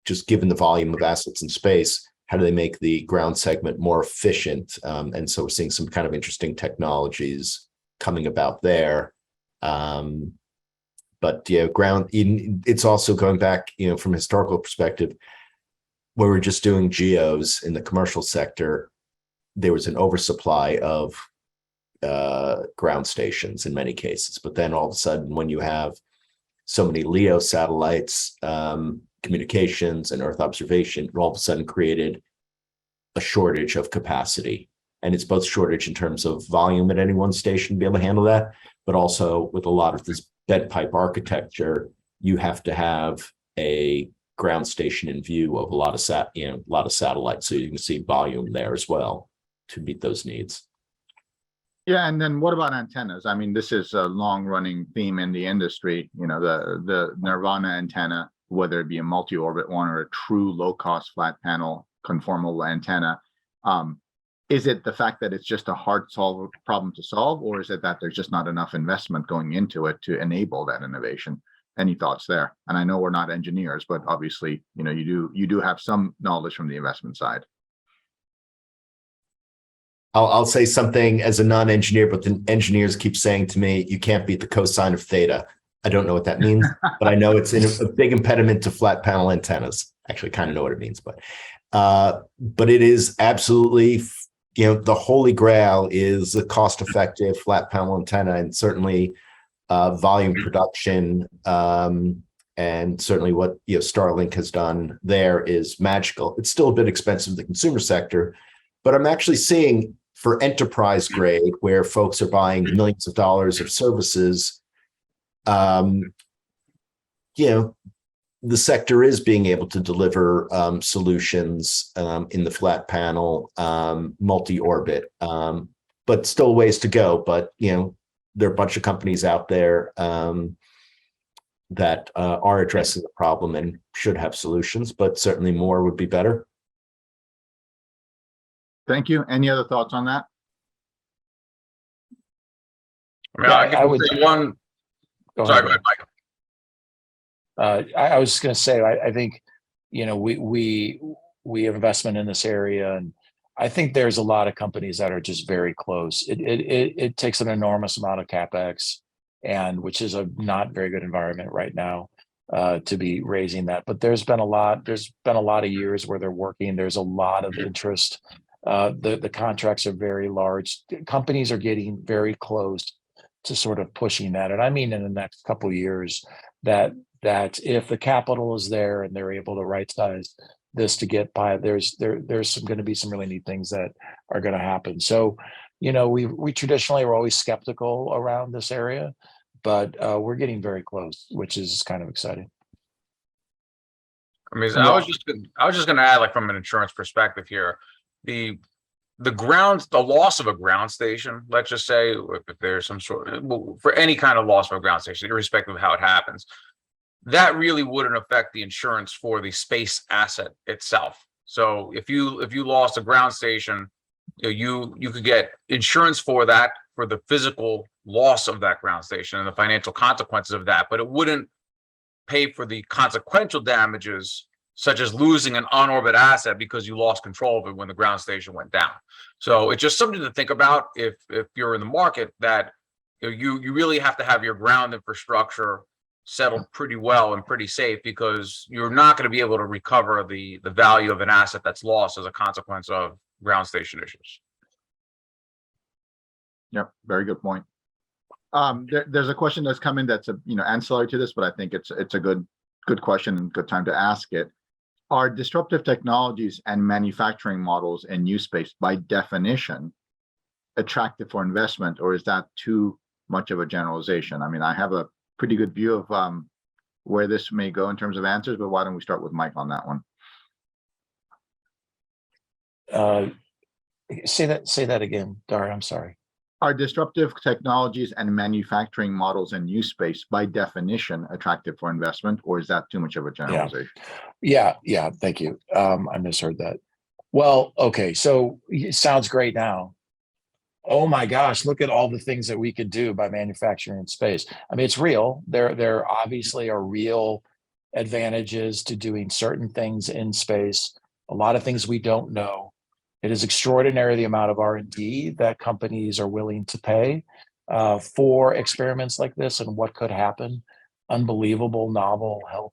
B: just given the volume of assets in space, how do they make the ground segment more efficient? And so we're seeing some kind of interesting technologies coming about there. But ground, it's also going back, from a historical perspective, where we're just doing geos in the commercial sector, there was an oversupply of ground stations in many cases. But then all of a sudden, when you have so many LEO satellites, communications and Earth observation, it all of a sudden created a shortage of capacity. And it's both shortage in terms of volume at any one station to be able to handle that, but also with a lot of this bed pipe architecture, you have to have a ground station in view of a lot of satellites, so you can see volume there as well to meet those needs.
A: Yeah, and then what about antennas? I mean, this is a long-running theme in the industry. The Nirvana antenna, whether it be a multi-orbit one or a true low-cost flat panel conformal antenna. Is it the fact that it's just a hard problem to solve, or is it that there's just not enough investment going into it to enable that innovation? Any thoughts there? And I know we're not engineers, but obviously, you do have some knowledge from the investment side.
B: I'll say something as a non-engineer, but the engineers keep saying to me, you can't beat the cosine of theta. I don't know what that means, but I know it's a big impediment to flat panel antennas. Actually, kind of know what it means, but it is absolutely, the holy grail is a cost-effective flat panel antenna, and certainly volume production, and certainly what Starlink has done there is magical. It's still a bit expensive in the consumer sector, but I'm actually seeing for enterprise grade, where folks are buying millions of dollars of services, the sector is being able to deliver solutions in the flat panel, multi-orbit, but still ways to go. But, there are a bunch of companies out there that are addressing the problem and should have solutions, but certainly more would be better.
A: Thank you. Any other thoughts on that?
C: I would
D: say one. Sorry, go ahead, Mike.
C: I was just going to say, I think, we have investment in this area, and I think there's a lot of companies that are just very close. It takes an enormous amount of CapEx, and which is a not very good environment right now to be raising that. But there's been a lot of years where they're working. There's a lot of interest. The contracts are very large. Companies are getting very close to sort of pushing that. And I mean, in the next couple of years, that if the capital is there and they're able to right size this to get by, there's going to be some really neat things that are going to happen. So, we traditionally were always skeptical around this area, but we're getting very close, which is kind of exciting.
D: I mean, I was just going to add, like, from an insurance perspective here, the loss of a ground station, let's just say, if there's some sort of, for any kind of loss of a ground station, irrespective of how it happens, that really wouldn't affect the insurance for the space asset itself. So if you lost a ground station, you could get insurance for that, for the physical loss of that ground station and the financial consequences of that, but it wouldn't pay for the consequential damages, such as losing an on-orbit asset because you lost control of it when the ground station went down. So it's just something to think about if you're in the market, that you really have to have your ground infrastructure settled pretty well and pretty safe, because you're not going to be able to recover the value of an asset that's lost as a consequence of ground station issues.
A: Yep, very good point. There's a question that's come in that's ancillary to this, but I think it's a good question and good time to ask it. Are disruptive technologies and manufacturing models in NewSpace by definition attractive for investment, or is that too much of a generalization? I mean, I have a pretty good view of where this may go in terms of answers, but why don't we start with Mike on that one?
C: Say that again, Dara. I'm sorry.
A: Are disruptive technologies and manufacturing models in NewSpace by definition attractive for investment, or is that too much of a generalization?
C: Yeah. Thank you. I misheard that. Well, okay. So it sounds great now. Oh my gosh, look at all the things that we could do by manufacturing in space. I mean, it's real. There obviously are real advantages to doing certain things in space. A lot of things we don't know. It is extraordinary the amount of R&D that companies are willing to pay for experiments like this, and what could happen. Unbelievable novel health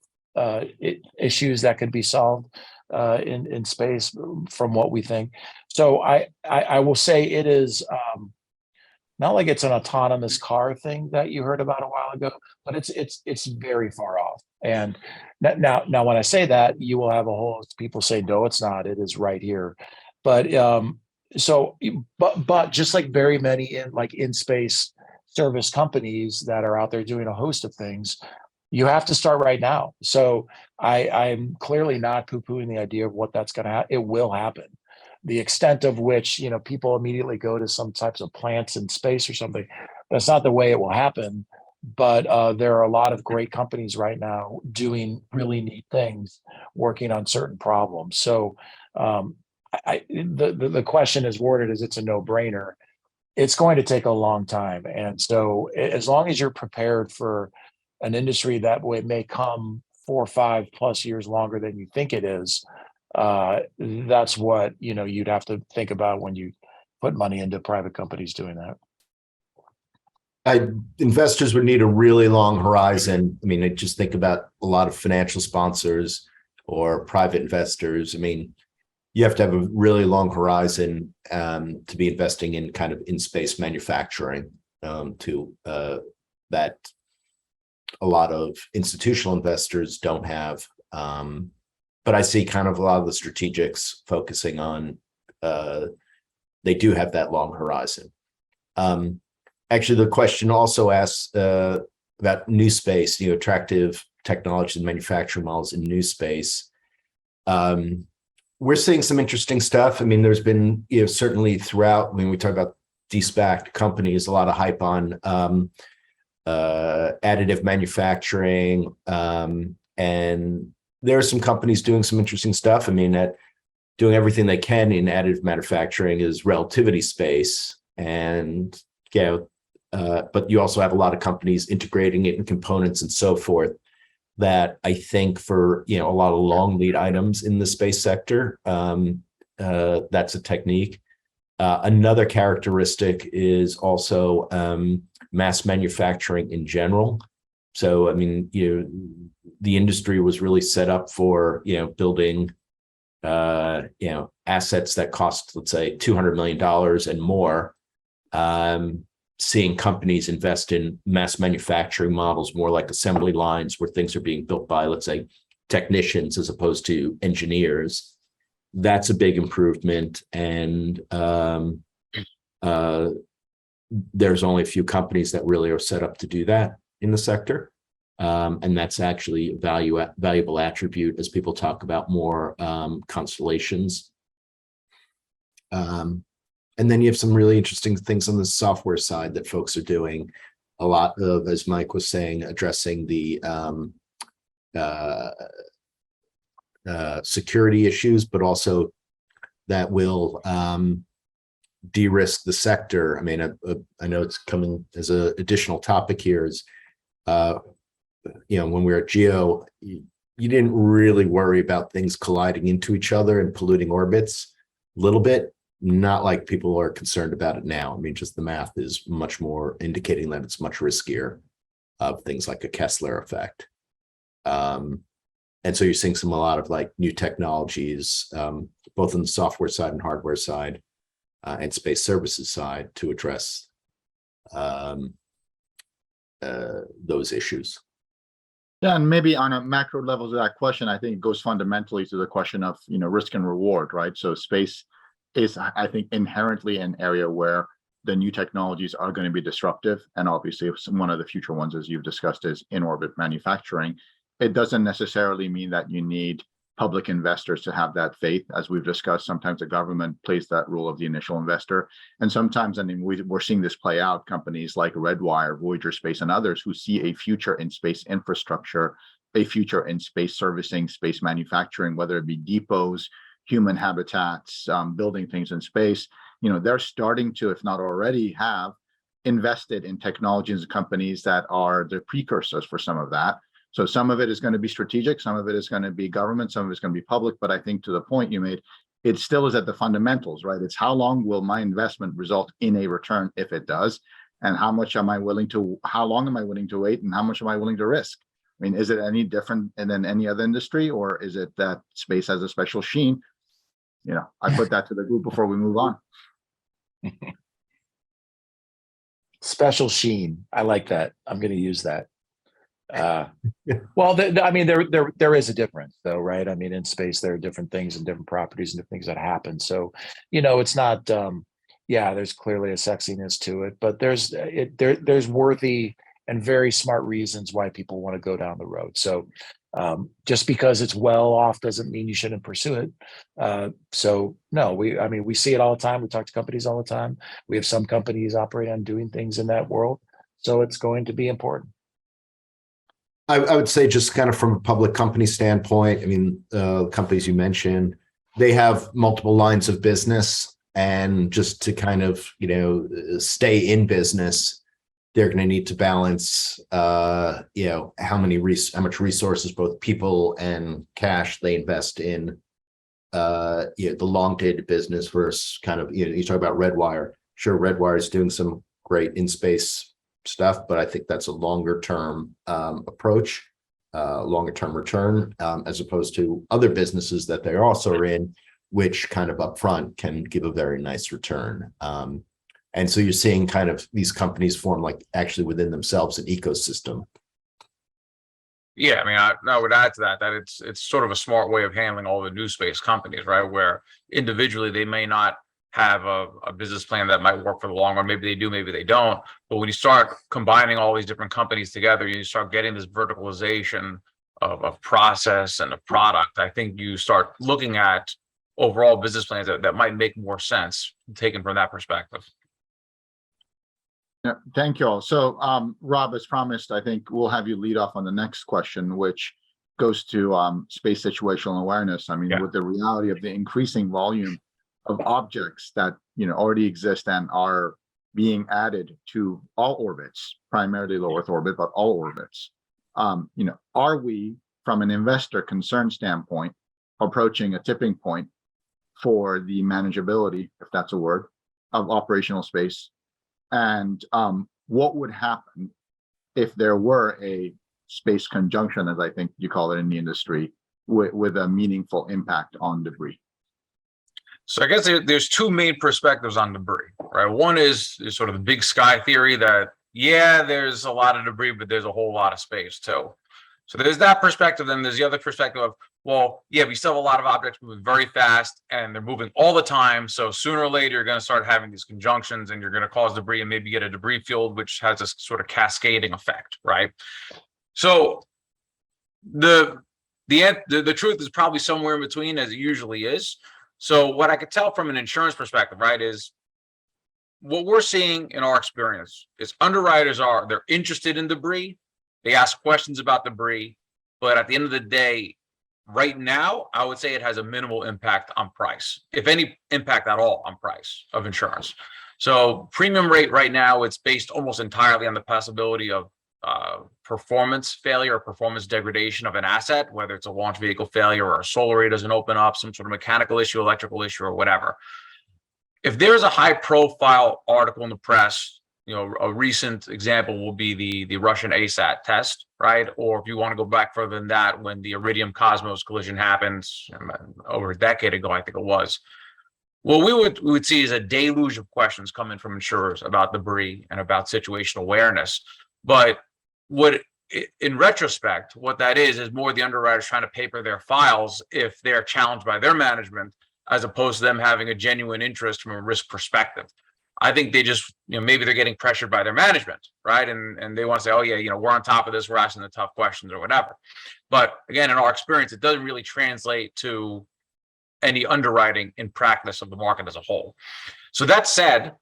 C: issues that could be solved in space from what we think. So I will say it is not like it's an autonomous car thing that you heard about a while ago, but it's very far off. And now when I say that, you will have a whole host of people say, no, it's not. It is right here. But but just like very many in space service companies that are out there doing a host of things, you have to start right now. So I'm clearly not poo-pooing the idea of what that's going to happen. It will happen. The extent of which, people immediately go to some types of plants in space or something, that's not the way it will happen. But there are a lot of great companies right now doing really neat things, working on certain problems. So The question is worded as it's a no-brainer. It's going to take a long time. And so as long as you're prepared for an industry that may come 4 or 5 plus years longer than you think it is, that's what, you'd have to think about when you put money into private companies doing that.
B: Investors would need a really long horizon. I mean, I just think about a lot of financial sponsors or private investors. I mean, you have to have a really long horizon to be investing in kind of in-space manufacturing that a lot of institutional investors don't have. But I see kind of a lot of the strategics focusing on, they do have that long horizon. Actually, the question also asks about NewSpace, attractive technology and manufacturing models in NewSpace. We're seeing some interesting stuff. I mean, there's been, certainly throughout, when we talk about de-SPACed companies, a lot of hype on additive manufacturing. And there are some companies doing some interesting stuff. I mean, doing everything they can in additive manufacturing is relativity space. And, but you also have a lot of companies integrating it in components and so forth that I think for, a lot of long lead items in the space sector, that's a technique. Another characteristic is also mass manufacturing in general. So, I mean, the industry was really set up for, building, assets that cost, let's say, $200 million and more. Seeing companies invest in mass manufacturing models, more like assembly lines where things are being built by, let's say, technicians as opposed to engineers. That's a big improvement. And there's only a few companies that really are set up to do that in the sector. And that's actually a valuable attribute as people talk about more constellations. And then you have some really interesting things on the software side that folks are doing. A lot of, as Mike was saying, addressing the security issues, but also that will de-risk the sector. I mean, I know it's coming as an additional topic here is, when we were at GEO, you didn't really worry about things colliding into each other and polluting orbits a little bit. Not like people are concerned about it now. I mean, just the math is much more indicating that it's much riskier of things like a Kessler effect. And so you're seeing a lot of like new technologies, both on the software side and hardware side and space services side to address those issues.
A: Yeah, and maybe on a macro level to that question, I think it goes fundamentally to the question of, risk and reward, right? So space is, I think, inherently an area where the new technologies are going to be disruptive. And obviously, one of the future ones, as you've discussed, is in-orbit manufacturing. It doesn't necessarily mean that you need public investors to have that faith. As we've discussed, sometimes the government plays that role of the initial investor. And sometimes, I mean, we're seeing this play out, companies like Redwire, Voyager Space, and others who see a future in space infrastructure, a future in space servicing, space manufacturing, whether it be depots, human habitats, building things in space. They're starting to, if not already have, invested in technologies and companies that are the precursors for some of that. So some of it is going to be strategic, some of it is going to be government, some of it's going to be public. But I think to the point you made, it still is at the fundamentals, right? It's how long will my investment result in a return if it does, and how long am I willing to wait, and how much am I willing to risk? I mean, is it any different than any other industry, or is it that space has a special sheen? I put that to the group before we move on.
C: Special sheen. I like that. I'm going to use that. Well, I mean, there is a difference, though, right? I mean, in space, there are different things and different properties and different things that happen. So, it's not. There's clearly a sexiness to it, but there's worthy and very smart reasons why people want to go down the road. So, just because it's well off doesn't mean you shouldn't pursue it. So no, we see it all the time. We talk to companies all the time. We have some companies operate on doing things in that world. So it's going to be important.
B: I would say just kind of from a public company standpoint, I mean, companies you mentioned, they have multiple lines of business, and just to kind of, stay in business, they're going to need to balance, how much resources, both people and cash, they invest in, the long dated business versus kind of, you talk about Redwire. Sure, Redwire is doing some great in space stuff, but I think that's a longer term approach, longer term return, as opposed to other businesses that they also are in, which kind of upfront can give a very nice return. And so you're seeing kind of these companies form, like, actually within themselves, an ecosystem.
D: Yeah, I mean, I would add to that it's sort of a smart way of handling all the NewSpace companies, right? Where individually they may not have a business plan that might work for the long run. Maybe they do, maybe they don't. But when you start combining all these different companies together, you start getting this verticalization of process and of product. I think you start looking at overall business plans that might make more sense taken from that perspective.
A: Yeah, thank you all. So, Rob, as promised, I think we'll have you lead off on the next question, which goes to space situational awareness. I mean, with the reality of the increasing volume of objects that already exist and are being added to all orbits, primarily low Earth orbit, but all orbits. Are we, from an investor concern standpoint, approaching a tipping point for the manageability, if that's a word, of operational space? And what would happen if there were a space conjunction, as I think you call it in the industry, with a meaningful impact on debris?
D: So I guess there's two main perspectives on debris, right? One is sort of the big sky theory that, yeah, there's a lot of debris, but there's a whole lot of space too. So there's that perspective. Then there's the other perspective of, well, yeah, we still have a lot of objects moving very fast and they're moving all the time. So sooner or later, you're going to start having these conjunctions and you're going to cause debris and maybe get a debris field, which has this sort of cascading effect, right? So the truth is probably somewhere in between, as it usually is. So what I could tell from an insurance perspective, right, is what we're seeing in our experience is underwriters they're interested in debris. They ask questions about debris, but at the end of the day, right now, I would say it has a minimal impact on price, if any impact at all on price of insurance. So premium rate right now, it's based almost entirely on the possibility of performance failure or performance degradation of an asset, whether it's a launch vehicle failure or a solar array doesn't open up, some sort of mechanical issue, electrical issue, or whatever. If there's a high profile article in the press, a recent example will be the Russian ASAT test, right? Or if you want to go back further than that, when the Iridium Cosmos collision happened over a decade ago, I think it was. What we would see is a deluge of questions coming from insurers about debris and about situational awareness. But in retrospect, what that is more the underwriters trying to paper their files if they're challenged by their management, as opposed to them having a genuine interest from a risk perspective. I think they just, maybe they're getting pressured by their management, right? And they want to say, oh yeah, we're on top of this, we're asking the tough questions or whatever. But again, in our experience, it doesn't really translate to any underwriting in practice of the market as a whole. So that said,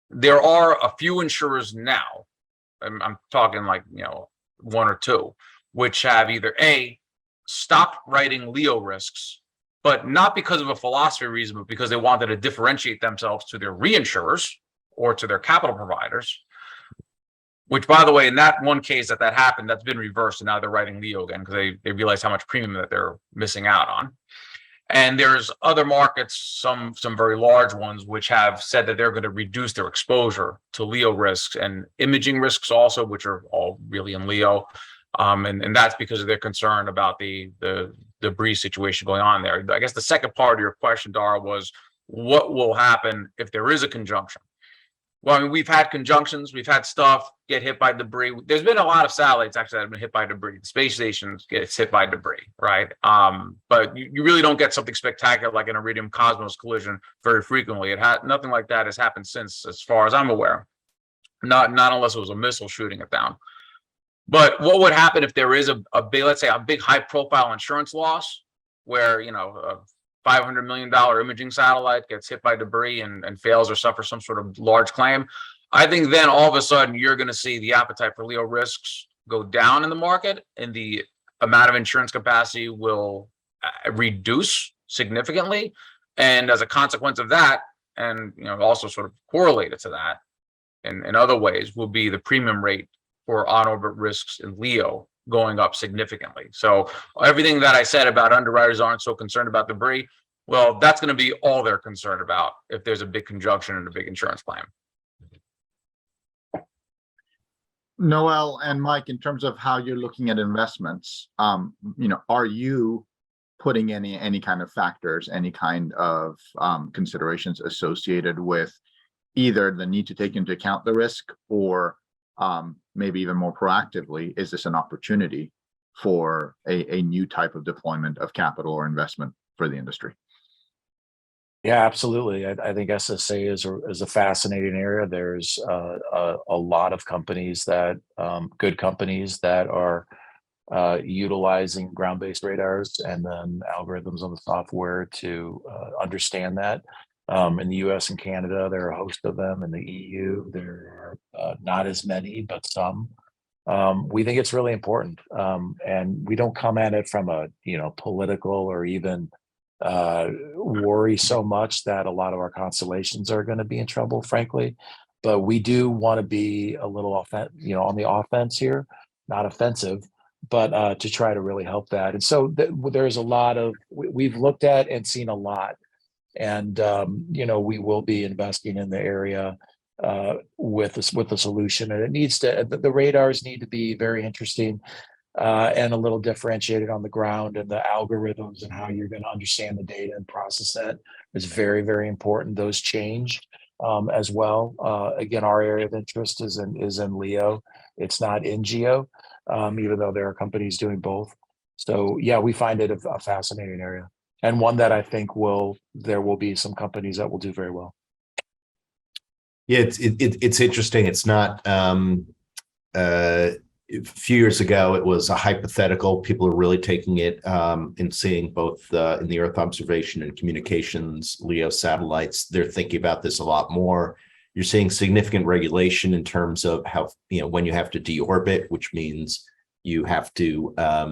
D: there are a few insurers now, I'm talking like, one or two, which have either stopped writing Leo risks, but not because of a philosophy reason, but because they wanted to differentiate themselves to their reinsurers or to their capital providers, which, by the way, in that one case that happened, that's been reversed, and now they're writing Leo again because they realize how much premium that they're missing out on. And there's other markets, some very large ones, which have said that they're going to reduce their exposure to Leo risks and imaging risks also, which are all really in Leo. And that's because of their concern about the debris situation going on there. I guess the second part of your question, Dara, was what will happen if there is a conjunction? Well, I mean, we've had conjunctions, we've had stuff get hit by debris. There's been a lot of satellites actually that have been hit by debris. The space stations gets hit by debris, right? But you really don't get something spectacular like an Iridium Cosmos collision very frequently. Nothing like that has happened since, as far as I'm aware. Not unless it was a missile shooting it down. But what would happen if there is a big, let's say, a big high-profile insurance loss, where a $500 million imaging satellite gets hit by debris and fails or suffers some sort of large claim? I think then all of a sudden you're going to see the appetite for Leo risks go down in the market, and the amount of insurance capacity will reduce significantly. And as a consequence of that, and also sort of correlated to that in other ways, will be the premium rate for on-orbit risks in LEO going up significantly. So everything that I said about underwriters aren't so concerned about debris, well, that's going to be all they're concerned about if there's a big conjunction and a big insurance claim.
A: Noel and Mike, in terms of how you're looking at investments, are you putting any kind of factors, any kind of considerations associated with either the need to take into account the risk, or maybe even more proactively, is this an opportunity for a new type of deployment of capital or investment for the industry?
C: Yeah, absolutely. I think SSA is a fascinating area. There's a lot of companies good companies that are utilizing ground-based radars and then algorithms on the software to understand that. In the US and Canada, there are a host of them. In the EU, there are not as many, but some. We think it's really important. And we don't come at it from a political or even worry so much that a lot of our constellations are going to be in trouble, frankly. But we do want to be a little on the offense here, not offensive, but to try to really help that. And so there's a lot of, we've looked at and seen a lot. And we will be investing in the area with the solution, and it needs to. The radars need to be very interesting and a little differentiated on the ground, and the algorithms and how you're going to understand the data and process that is very, very important. Those change as well. Again, our area of interest is in LEO. It's not in GEO, even though there are companies doing both. So yeah, we find it a fascinating area, and one that I think there will be some companies that will do very well.
B: Yeah, it's interesting. It's not a few years ago, it was a hypothetical. People are really taking it and seeing both in the Earth observation and communications, LEO satellites. They're thinking about this a lot more. You're seeing significant regulation in terms of how, when you have to deorbit, which means you have to, I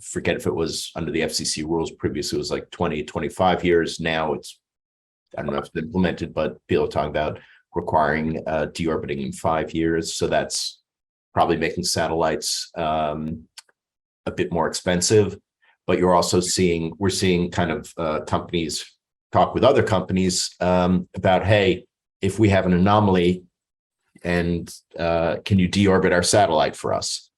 B: forget if it was under the FCC rules previously, it was like 20, 25 years. Now it's, I don't know if it's implemented, but people are talking about requiring deorbiting in 5 years. So that's probably making satellites a bit more expensive. But you're also we're seeing kind of companies talk with other companies about, hey, if we have an anomaly, and can you deorbit our satellite for us?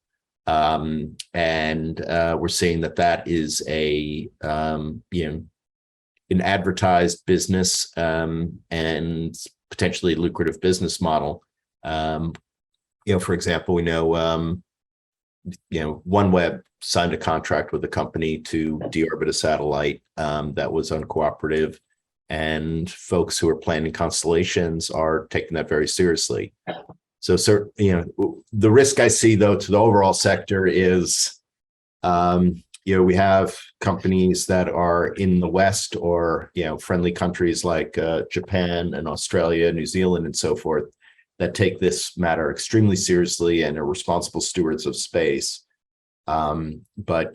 B: And we're seeing that is an advertised business and potentially lucrative business model. For example, we know OneWeb signed a contract with a company to deorbit a satellite that was uncooperative, and folks who are planning constellations are taking that very seriously. So, the risk I see, though, to the overall sector is, we have companies that are in the West or, friendly countries like Japan and Australia, New Zealand, and so forth, that take this matter extremely seriously and are responsible stewards of space. But,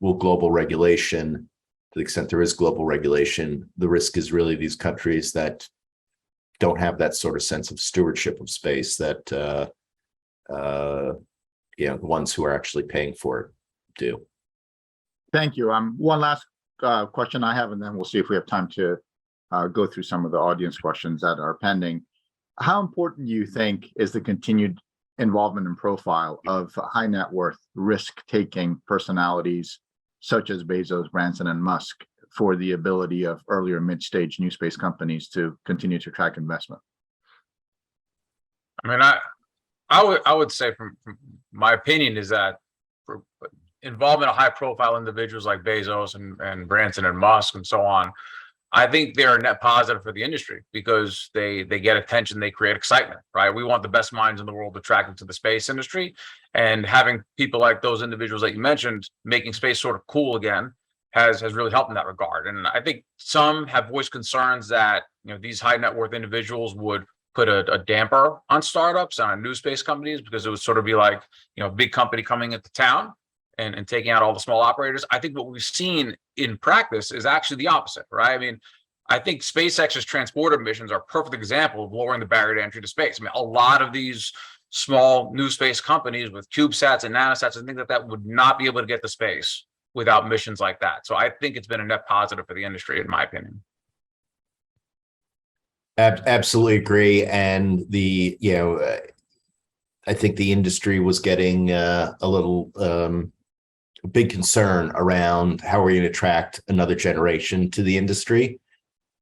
B: will global regulation, to the extent there is global regulation, the risk is really these countries that don't have that sort of sense of stewardship of space that, the ones who are actually paying for it do.
A: Thank you. One last question I have, and then we'll see if we have time to go through some of the audience questions that are pending. How important do you think is the continued involvement and profile of high net worth risk-taking personalities such as Bezos, Branson, and Musk for the ability of earlier mid-stage new space companies to continue to attract investment?
D: I mean, I would say from my opinion is that for involvement of high-profile individuals like Bezos and Branson and Musk and so on, I think they're a net positive for the industry because they get attention, they create excitement, right? We want the best minds in the world attracted to the space industry, and having people like those individuals that you mentioned making space sort of cool again has really helped in that regard. And I think some have voiced concerns that these high net worth individuals would put a damper on startups and on new space companies because it would sort of be like a big company coming into town. and taking out all the small operators. I think what we've seen in practice is actually the opposite, right? I mean, I think SpaceX's transporter missions are a perfect example of lowering the barrier to entry to space. I mean, a lot of these small new space companies with CubeSats and nanosats, I think that would not be able to get to space without missions like that. So I think it's been a net positive for the industry, in my opinion.
B: Absolutely agree. And I think the industry was getting a little big concern around how we're going to attract another generation to the industry.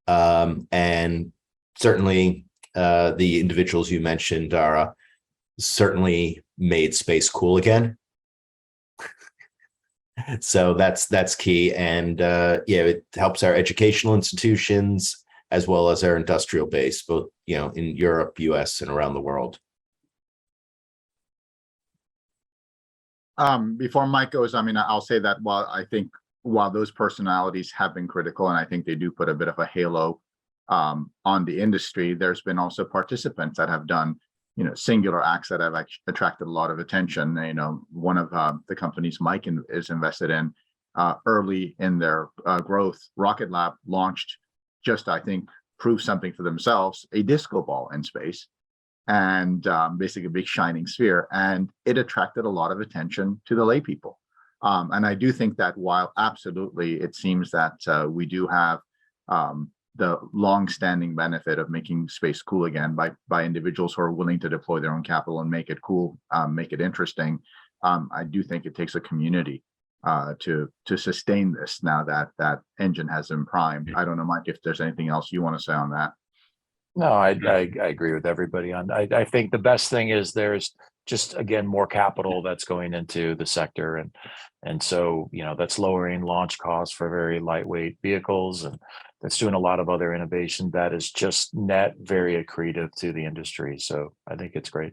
B: And certainly the individuals you mentioned are certainly made space cool again. So that's key. And it helps our educational institutions as well as our industrial base, both, in Europe, US, and around the world.
A: Before Mike goes, I mean, I'll say that while those personalities have been critical, and I think they do put a bit of a halo on the industry, there's been also participants that have done, singular acts that have actually attracted a lot of attention. One of the companies Mike is invested in early in their growth, Rocket Lab launched I think, proved something for themselves, a disco ball in space, and basically a big shining sphere, and it attracted a lot of attention to the lay people. And I do think that while absolutely it seems that we do have the long-standing benefit of making space cool again by individuals who are willing to deploy their own capital and make it cool, make it interesting, I do think it takes a community to sustain this now that engine has been primed. I don't know, Mike, if there's anything else you want to say on that.
C: No, I agree with everybody on. I think the best thing is there's just, again, more capital that's going into the sector, and so that's lowering launch costs for very lightweight vehicles, and that's doing a lot of other innovation that is just net very accretive to the industry. So I think it's great.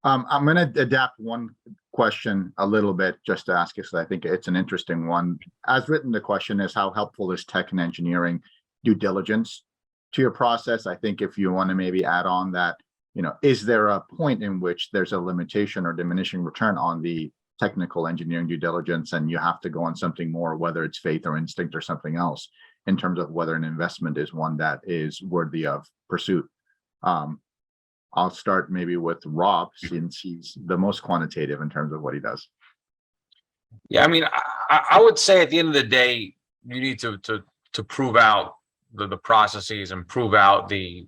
A: I'm going to adapt one question a little bit just to ask you, so I think it's an interesting one. As written, the question is, how helpful is tech and engineering due diligence to your process? I think if you want to maybe add on that, is there a point in which there's a limitation or diminishing return on the technical engineering due diligence, and you have to go on something more, whether it's faith or instinct or something else, in terms of whether an investment is one that is worthy of pursuit? I'll start maybe with Rob, since he's the most quantitative in terms of what he does.
D: Yeah, I mean, I would say at the end of the day, you need to prove out the processes and prove out the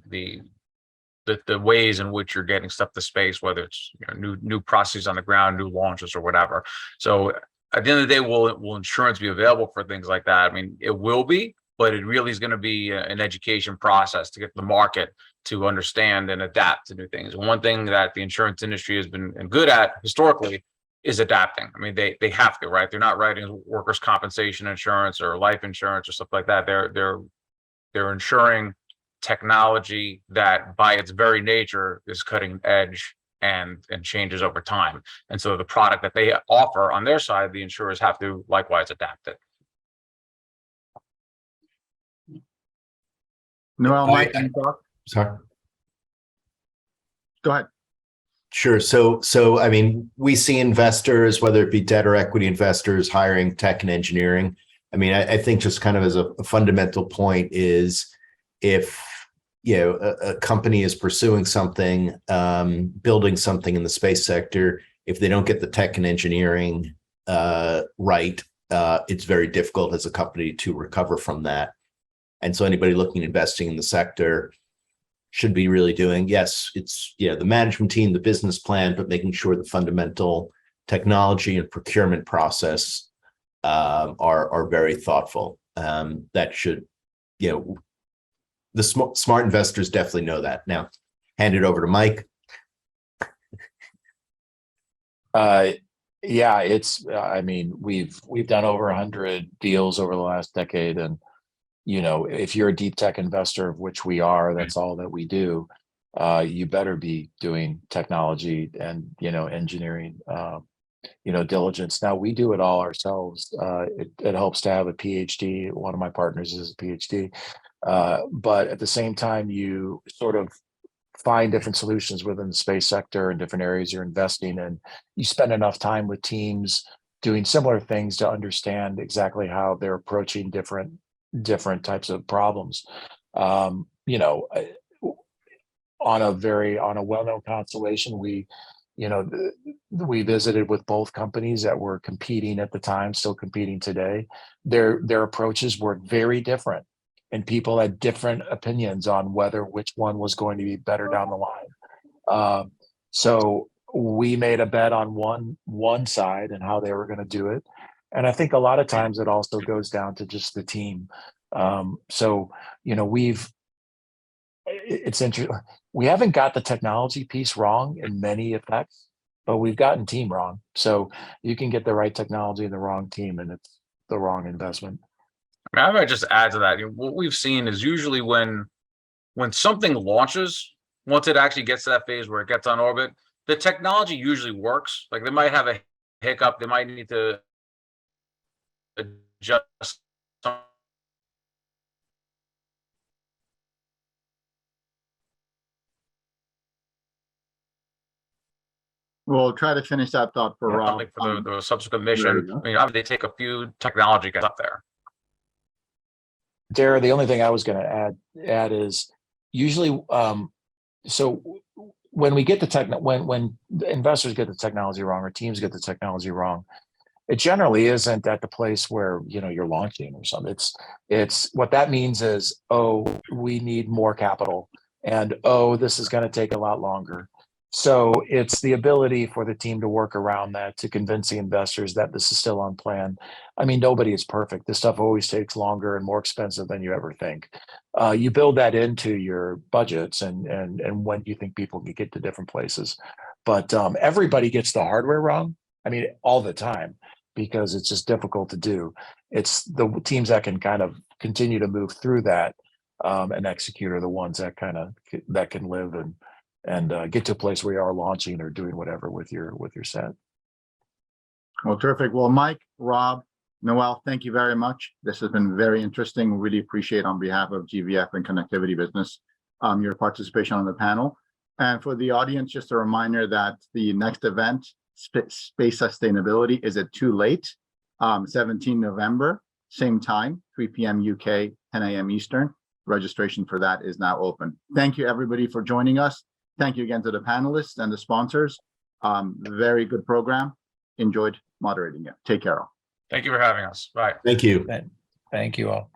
D: ways in which you're getting stuff to space, whether it's new processes on the ground, new launches, or whatever. So at the end of the day, will insurance be available for things like that? I mean, it will be, but it really is going to be an education process to get the market to understand and adapt to new things. And one thing that the insurance industry has been good at historically is adapting. I mean, they have to, right? They're not writing workers' compensation insurance or life insurance or stuff like that. They're insuring technology that by its very nature is cutting edge and changes over time. And so the product that they offer on their side, the insurers have to likewise adapt it.
A: Noel, Mike, any thoughts?
B: Sorry.
A: Go ahead.
B: Sure. So I mean, we see investors, whether it be debt or equity investors, hiring tech and engineering. I mean, I think just kind of as a fundamental point is, if a company is pursuing something, building something in the space sector, if they don't get the tech and engineering right, it's very difficult as a company to recover from that. And so anybody looking at investing in the sector should be really doing, yes, it's the management team, the business plan, but making sure the fundamental technology and procurement process are very thoughtful. That should, the smart investors definitely know that. Now, hand it over to Mike.
C: Yeah, it's. I mean, we've done over 100 deals over the last decade, and if you're a deep tech investor, of which we are, that's all that we do. You better be doing technology and engineering, diligence. Now we do it all ourselves. It helps to have a PhD. One of my partners is a PhD, but at the same time, you sort of find different solutions within the space sector and different areas you're investing in. You spend enough time with teams doing similar things to understand exactly how they're approaching different types of problems. You know, on a well-known constellation, you know, we visited with both companies that were competing at the time, still competing today. Their approaches were very different, and people had different opinions on which one was going to be better down the line. So we made a bet on one side and how they were going to do it. And I think a lot of times it also goes down to just the team. So, you know, it's interesting. We haven't got the technology piece wrong in many effects, but we've gotten team wrong. So you can get the right technology and the wrong team, and it's the wrong investment.
D: I mean, I might just add to that. You know, what we've seen is usually when something launches, once it actually gets to that phase where it gets on orbit, the technology usually works. Like they might have a hiccup, they might need to adjust some.
A: We'll try to finish that thought for Rob.
D: Something for the subsequent
A: there you
D: mission.
A: go.
D: I mean, obviously they take a few technology guys up there.
C: Dara, the only thing I was going to add is usually, so when we get the when investors get the technology wrong or teams get the technology wrong, it generally isn't at the place where, you know, you're launching or something. It's what that means is, oh, we need more capital, and oh, this is going to take a lot longer. So it's the ability for the team to work around that, to convince the investors that this is still on plan. I mean, nobody is perfect. This stuff always takes longer and more expensive than you ever think. You build that into your budgets and when you think people can get to different places. But everybody gets the hardware wrong. I mean, all the time, because it's just difficult to do. It's the teams that can kind of continue to move through that and execute are the ones that that can live and get to a place where you are launching or doing whatever with your set.
A: Well, terrific. Well, Mike, Rob, Noel, thank you very much. This has been very interesting. We really appreciate on behalf of GVF and Connectivity Business, your participation on the panel. And for the audience, just a reminder that the next event, Space Sustainability, is it too late? 17 November, same time, 3 p.m. UK, 10 a.m. Eastern. Registration for that is now open. Thank you, everybody, for joining us. Thank you again to the panelists and the sponsors. Very good program. Enjoyed moderating it. Take care all.
D: Thank you for having us. Bye.
B: Thank you.
C: Thank you all.